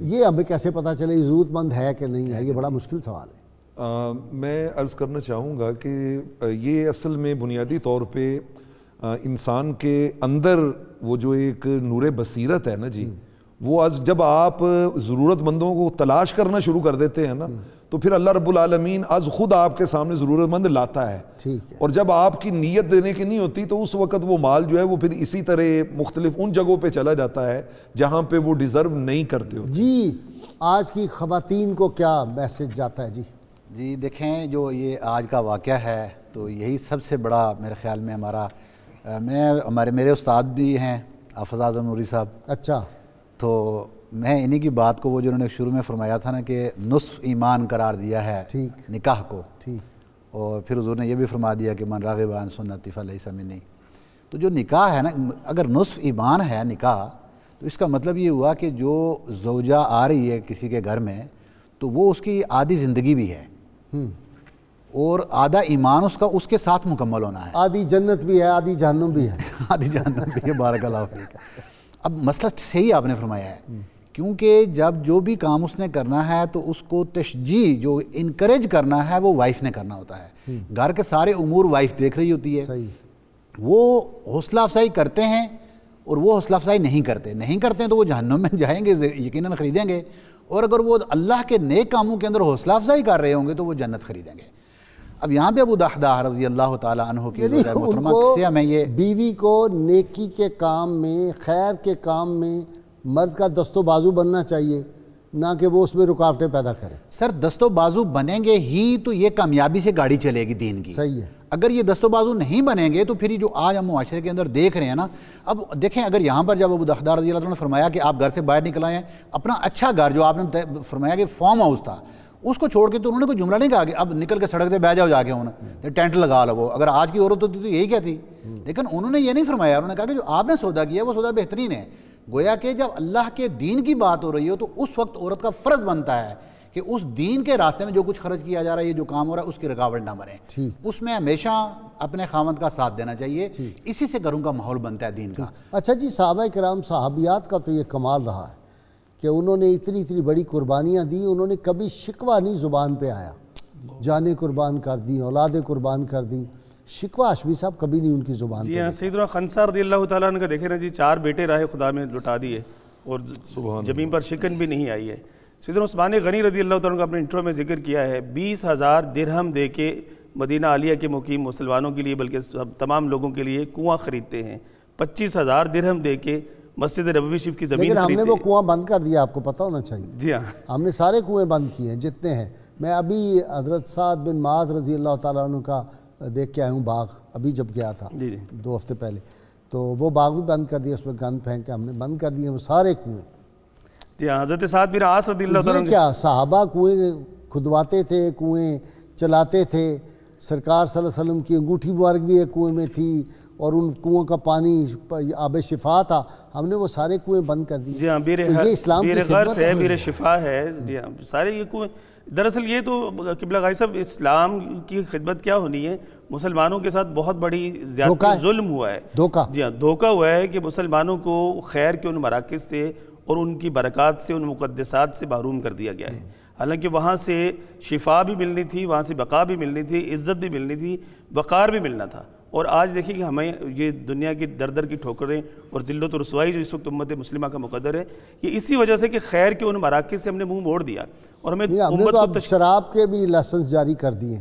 یہ ہمیں کیسے پتہ چلے ضرورت مند ہے کہ نہیں ہے؟ یہ بڑا مشکل سوال ہے. میں عرض کرنا چاہوں گا کہ یہ اصل میں بنیادی طور پہ انسان کے اندر وہ جو ایک نور بصیرت ہے نا جی، وہ جب آپ ضرورت مندوں کو تلاش کرنا شروع کر دیتے ہیں نا تو پھر اللہ رب العالمین خود آپ کے سامنے ضرورت مند لاتا ہے. ٹھیک ہے. اور جب آپ کی نیت دینے کی نہیں ہوتی تو اس وقت وہ مال جو ہے وہ پھر اسی طرح مختلف ان جگہوں پہ چلا جاتا ہے جہاں پہ وہ ڈیزرو نہیں کرتے ہوتے. جی آج کی خواتین کو کیا میسج جاتا ہے؟ جی دیکھیں، جو یہ آج کا واقعہ ہے تو یہی سب سے بڑا میرے خیال میں میرے استاد بھی ہیں حافظ اعظم نوری صاحب. اچھا. تو میں انہی کی بات کو وہ جنہوں نے شروع میں فرمایا تھا نا کہ نصف ایمان قرار دیا ہے نکاح کو، اور پھر حضور نے یہ بھی فرما دیا کہ من راغب عن سنتی فلیس منی. تو جو نکاح ہے نا، اگر نصف ایمان ہے نکاح، تو اس کا مطلب یہ ہوا کہ جو زوجہ آ رہی ہے کسی کے گھر میں تو وہ اس کی آدھی زندگی بھی ہے اور آدھا ایمان اس کے ساتھ مکمل ہونا ہے. آدھی جنت بھی ہے، آدھی جہنم بھی ہے. آدھی جہنم بھی ہے. بارک اللہ فیک. اب مسئلہ صحیح آپ نے فرمایا ہے، کیونکہ جب جو بھی کام اس نے کرنا ہے تو اس کو تشجیع جو انکریج کرنا ہے وہ وائف نے کرنا ہوتا ہے. گھر کے سارے امور وائف دیکھ رہی ہوتی ہے. وہ حوصلہ افزائی کرتے ہیں اور وہ حوصلہ افزائی نہیں کرتے ہیں تو وہ جہنم میں جائیں گے، یقیناً خریدیں گے. اور اگر وہ اللہ کے نیک کاموں کے اندر حوصلہ افزائی کر رہے ہوں گے تو وہ جنت خریدیں گے. اب یہاں پہ ابو دحداح رضی اللہ تعالیٰ عنہ کی محترمہ سے ہمیں یہ بیوی کو نیکی کے کام میں، خیر کے کام میں مرد کا دست و بازو بننا چاہیے، نہ کہ وہ اس میں رکاوٹیں پیدا کرے. سر دست و بازو بنیں گے ہی تو یہ کامیابی سے گاڑی چلے گی دین کی. صحیح ہے. اگر یہ دست و بازو نہیں بنیں گے تو پھر یہ جو آج ہم معاشرے کے اندر دیکھ رہے ہیں نا، اب دیکھیں اگر یہاں پر جب ابو دحداح رضی اللہ عنہ نے فرمایا کہ آپ گھر سے باہر نکل آئے، اپنا اچھا گھر جو آپ نے فرمایا کہ فارم ہاؤس تھا اس کو چھوڑ کے تو انہوں نے کوئی جملہ نہیں کہا کہ اب نکل کے سڑک پہ بیٹھ جاؤ جا کے ہونا ٹینٹ لگا لو. وہ اگر آج کی عورت ہوتی تو یہی کہتی، لیکن انہوں نے یہ نہیں فرمایا. انہوں نے کہا کہ جو آپ نے سودا کیا وہ سودا بہترین ہے. گویا کہ جب اللہ کے دین کی بات ہو رہی ہو تو اس وقت عورت کا فرض بنتا ہے کہ اس دین کے راستے میں جو کچھ خرچ کیا جا رہا ہے، یہ جو کام ہو رہا ہے، اس کی رکاوٹ نہ بنے. اس میں ہمیشہ اپنے خاوند کا ساتھ دینا چاہیے. اسی سے گھروں کا ماحول بنتا ہے دین کا. اچھا جی، صحابہ کرام صحابیات کا تو یہ کمال رہا ہے کہ انہوں نے اتنی بڑی قربانیاں دی، انہوں نے کبھی شکوہ نہیں زبان پہ آیا. جانیں قربان کر دی، اولادیں قربان کر دی، شکوہ ہاشمی صاحب کبھی نہیں ان کی زبان پہ. جی ہاں، سیدنا خنسا رضی اللہ تعالیٰ عنہ کا دیکھیں نا جی، 4 بیٹے راہ خدا میں لٹا دیے اور زمین پر شکن بھی نہیں آئی ہے. سیدنا عثمان غنی رضی اللہ تعالیٰ عنہ کا اپنے انٹرو میں ذکر کیا ہے، 20,000 درہم دے کے مدینہ عالیہ کے مقیم مسلمانوں کے لیے بلکہ تمام لوگوں کے لیے کنواں خریدتے ہیں. 25,000 درہم دے کے مسجد نبوی شریف کی زمین لیکن ہم نے وہ کنواں بند کر دیا، آپ کو پتہ ہونا چاہیے. جی ہاں، ہم نے سارے کنویں بند کیے ہیں جتنے ہیں. میں ابھی حضرت سعد بن معاذ رضی اللہ تعالیٰ عنہ کا دیکھ کے آیا ہوں باغ، ابھی جب گیا تھا 2 ہفتے پہلے، تو وہ باغ بھی بند کر دیا، اس میں گند پھینک کے ہم نے بند کر دیے وہ سارے کنویں. جی ہاں، حضرت سعد بن عاص رضی اللہ تعالیٰ عنہ کیا صحابہ کنویں کھدواتے تھے، کنویں چلاتے تھے. سرکار صلی اللہ علیہ وسلم کی انگوٹھی مبارک بھی ایک کنویں میں تھی اور ان کنووں کا پانی آب شفا تھا. ہم نے وہ سارے کنویں بند کر دیے. جی ہاں، بیر غرس ہے، بیر شفا ہے. جی ہاں، سارے یہ کنویں. دراصل یہ تو قبلہ غازی صاحب اسلام کی خدمت کیا ہونی ہے، مسلمانوں کے ساتھ بہت بڑی زیادتی ظلم ہوا ہے. جی ہاں، دھوکہ ہوا ہے کہ مسلمانوں کو خیر کے ان مراکز سے اور ان کی برکات سے، ان مقدسات سے محروم کر دیا گیا ہے. حالانکہ وہاں سے شفا بھی ملنی تھی، وہاں سے بقا بھی ملنی تھی، عزت بھی ملنی تھی، وقار بھی ملنا تھا. اور آج دیکھیں کہ ہمیں یہ دنیا کی در کی ٹھوکریں اور ذلت و رسوائی جو اس وقت امت مسلمہ کا مقدر ہے، یہ اسی وجہ سے کہ خیر کے ان مراکز سے ہم نے منہ موڑ دیا. اور ہمیں تو اب شراب کے بھی لائسنس جاری کر دیے.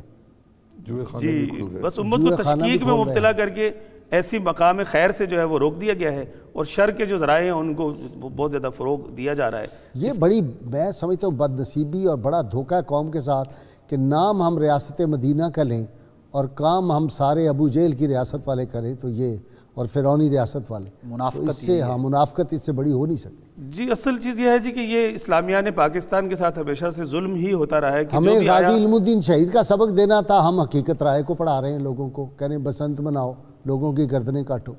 جی بس امت کو تشکیک میں مبتلا کر کے ایسی مقام خیر سے جو ہے وہ روک دیا گیا ہے، اور شر کے جو ذرائع ہیں ان کو بہت زیادہ فروغ دیا جا رہا ہے. یہ بڑی میں سمجھتا ہوں بد نصیبی اور بڑا دھوکہ ہے قوم کے ساتھ کہ نام ہم ریاست مدینہ کا لیں اور کام ہم سارے ابو جہل کی ریاست والے کریں، تو یہ اور فرعونی ریاست والے منافقت، اس سے منافقت اس سے بڑی ہو نہیں سکتی. جی اصل چیز یہ ہے جی کہ یہ اسلامیان پاکستان کے ساتھ ہمیشہ سے ظلم ہی ہوتا رہا ہے. کہ ہمیں غازی علم الدین شہید کا سبق دینا تھا، ہم حقیقت رائے کو پڑھا رہے ہیں لوگوں کو، کہہ رہے ہیں بسنت مناؤ، لوگوں کی گردنیں کاٹو.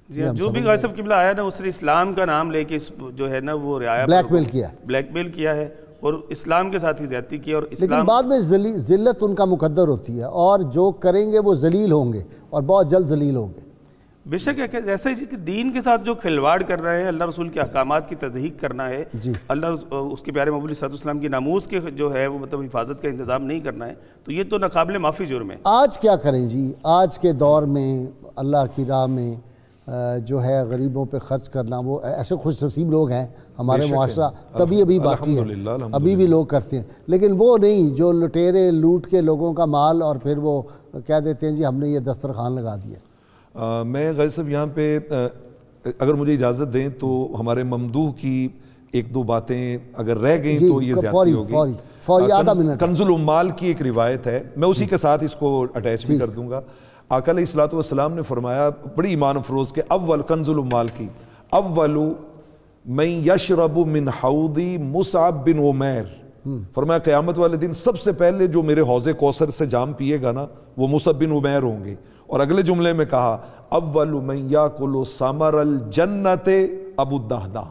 جی جو بھی غازی صاحب قبلہ آیا نا اس نے اسلام کا نام لے کے جو ہے نا وہ رعایا بلیک میل کیا ہے اور اسلام کے ساتھ ہی زیادتی کی. اور اسلام لیکن بعد میں ذلت ان کا مقدر ہوتی ہے، اور جو کریں گے وہ ذلیل ہوں گے اور بہت جلد ذلیل ہوں گے. بے شک ہے کہ ایسے کہ دین کے ساتھ جو کھلواڑ کر رہے ہیں، اللہ رسول کے احکامات کی تضحیق کرنا ہے، اللہ اس کے پیارے محبوب صلی اللہ علیہ وسلم کی ناموس کے جو ہے وہ مطلب حفاظت کا انتظام نہیں کرنا ہے، تو یہ تو ناقابل معافی جرم ہے. آج کیا کریں جی؟ آج کے دور میں اللہ کی راہ میں جو ہے غریبوں پہ خرچ کرنا، وہ ایسے خوش نصیب لوگ ہیں ہمارے معاشرہ، تبھی ابھی باقی ہے، ابھی بھی لوگ کرتے ہیں، لیکن وہ نہیں جو لٹیرے لوٹ کے لوگوں کا مال اور پھر وہ کہہ دیتے ہیں جی ہم نے یہ دسترخوان لگا دیا. میں غازی صاحب یہاں پہ اگر مجھے اجازت دیں تو ہمارے ممدوح کی ایک دو باتیں اگر رہ گئیں تو یہ زیادتی ہوگی. کنز العمال کی ایک روایت ہے، میں اسی کے ساتھ اس کو اٹیچ بھی کر دوں گا. آقا علیہ الصلوۃ والسلام نے فرمایا بڑی ایمان افروز کہ اول کنز العمال کی اول من یشرب من حوضی مصعب بن عمیر، فرمایا قیامت والے دن سب سے پہلے جو میرے حوض کوثر سے جام پیے گا نا وہ مصعب بن عمیر ہوں گے. اور اگلے جملے میں کہا اول من یاکل ثمر الجنت ابو الدہدہ،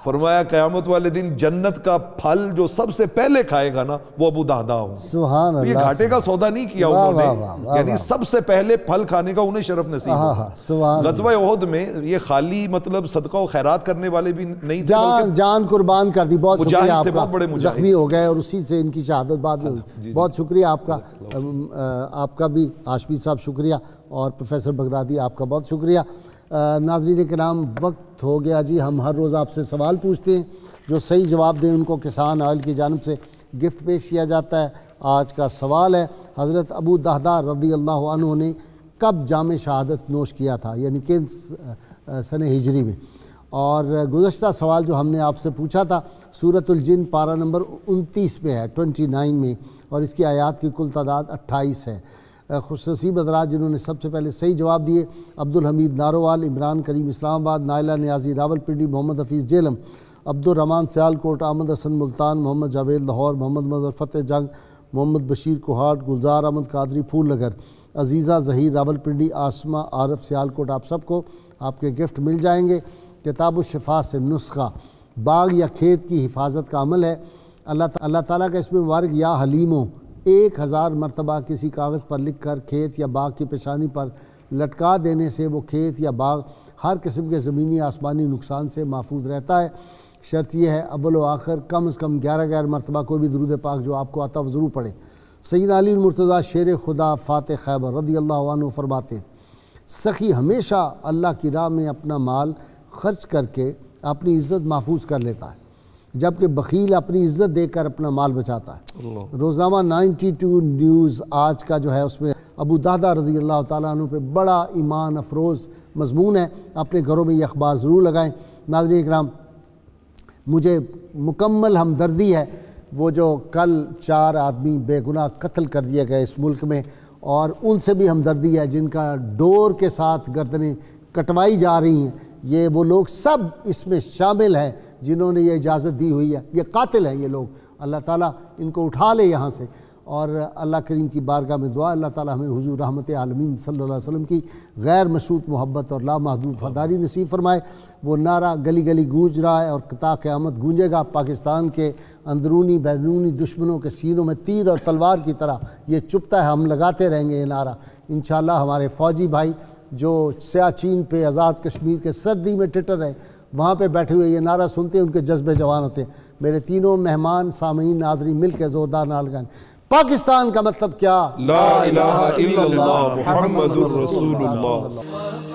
فرمایا قیامت والے دن جنت کا پھل جو سب سے پہلے کھائے گا نا وہ ابو دہدہ ہوں. سبحان اللہ. یہ گھاٹے کا سودا نہیں کیا انہوں نے، یعنی سب سے پہلے پھل کھانے کا انہیں شرف نصیب ہوا. غزوہ احد میں یہ خالی مطلب صدقہ و خیرات کرنے والے بھی نہیں تھے، جان قربان کر دی. بہت شکریہ آپ کا، زخمی ہو گئے اور اسی سے ان کی شہادت بعد میں ہوئی. بہت شکریہ آپ کا، آپ کا بھی ہاشمی صاحب شکریہ، اور پروفیسر بغدادی آپ کا بہت شکریہ. ناظرین کرام وقت ہو گیا جی. ہم ہر روز آپ سے سوال پوچھتے ہیں، جو صحیح جواب دیں ان کو کسان آئل کی جانب سے گفٹ پیش کیا جاتا ہے. آج کا سوال ہے حضرت ابو دہدہ رضی اللہ عنہ نے کب جام شہادت نوش کیا تھا، یعنی کن سن ہجری میں؟ اور گزشتہ سوال جو ہم نے آپ سے پوچھا تھا سورۃ الجن پارہ نمبر 29 میں ہے، 29 میں، اور اس کی آیات کی کل تعداد 28 ہے. خوش نصیب حضرات جنہوں نے سب سے پہلے صحیح جواب دیے: عبد الحمید ناروال، عمران کریم اسلام آباد، نائلہ نیازی راول پنڈی، محمد حفیظ جیلم، عبد الرحمن سیال کوٹ، احمد حسن ملتان، محمد جاوید لاہور، محمد مظہر فتح جنگ، محمد بشیر کوہاٹ، گلزار احمد قادری پھول نگر، عزیزہ ظہیر راول پنڈی، آسمہ عارف سیال کوٹ. آپ سب کو آپ کے گفٹ مل جائیں گے. کتاب الشفا سے نسخہ باغ یا کھیت کی حفاظت کا عمل ہے. اللہ تعالیٰ کا اسم مبارک یا حلیموں 1000 مرتبہ کسی کاغذ پر لکھ کر کھیت یا باغ کی پیشانی پر لٹکا دینے سے وہ کھیت یا باغ ہر قسم کے زمینی آسمانی نقصان سے محفوظ رہتا ہے. شرط یہ ہے اول و آخر کم از کم 11 مرتبہ کوئی بھی درود پاک جو آپ کو آتا وہ ضرور پڑھیں. سیدنا علی المرتضیٰ شیر خدا فاتح خیبر رضی اللہ عنہ فرماتے ہیں سخی ہمیشہ اللہ کی راہ میں اپنا مال خرچ کر کے اپنی عزت محفوظ کر لیتا ہے، جبکہ بخیل اپنی عزت دے کر اپنا مال بچاتا ہے. روزنامہ 92 نیوز آج کا جو ہے اس میں ابو دہدہ رضی اللہ تعالیٰ عنہ پہ بڑا ایمان افروز مضمون ہے. اپنے گھروں میں یہ اخبار ضرور لگائیں. ناظرین اکرام، مجھے مکمل ہمدردی ہے وہ جو کل 4 آدمی بے گناہ قتل کر دیے گئے اس ملک میں، اور ان سے بھی ہمدردی ہے جن کا ڈور کے ساتھ گردنیں کٹوائی جا رہی ہیں. یہ وہ لوگ سب اس میں شامل ہیں جنہوں نے یہ اجازت دی ہوئی ہے. یہ قاتل ہیں یہ لوگ. اللہ تعالیٰ ان کو اٹھا لے یہاں سے، اور اللہ کریم کی بارگاہ میں دعا اللہ تعالیٰ ہمیں حضور رحمت عالمین صلی اللہ علیہ وسلم کی غیر مشروط محبت اور لامحدود وفاداری نصیب فرمائے. وہ نعرہ گلی گلی گونج رہا ہے اور تا قیامت گونجے گا. پاکستان کے اندرونی بیرونی دشمنوں کے سینوں میں تیر اور تلوار کی طرح یہ چپتا ہے. ہم لگاتے رہیں گے یہ نعرہ انشاءاللہ. ہمارے فوجی بھائی جو سیاچین پہ آزاد کشمیر کے سردی میں ٹٹر ہیں وہاں پہ بیٹھے ہوئے یہ نعرہ سنتے ہیں، ان کے جذبے جوان ہوتے ہیں. میرے تینوں مہمان سامعین ناظرین مل کے زوردار نعرہ لگائیں. پاکستان کا مطلب کیا؟ لا الہ الا اللہ محمد الرسول اللہ.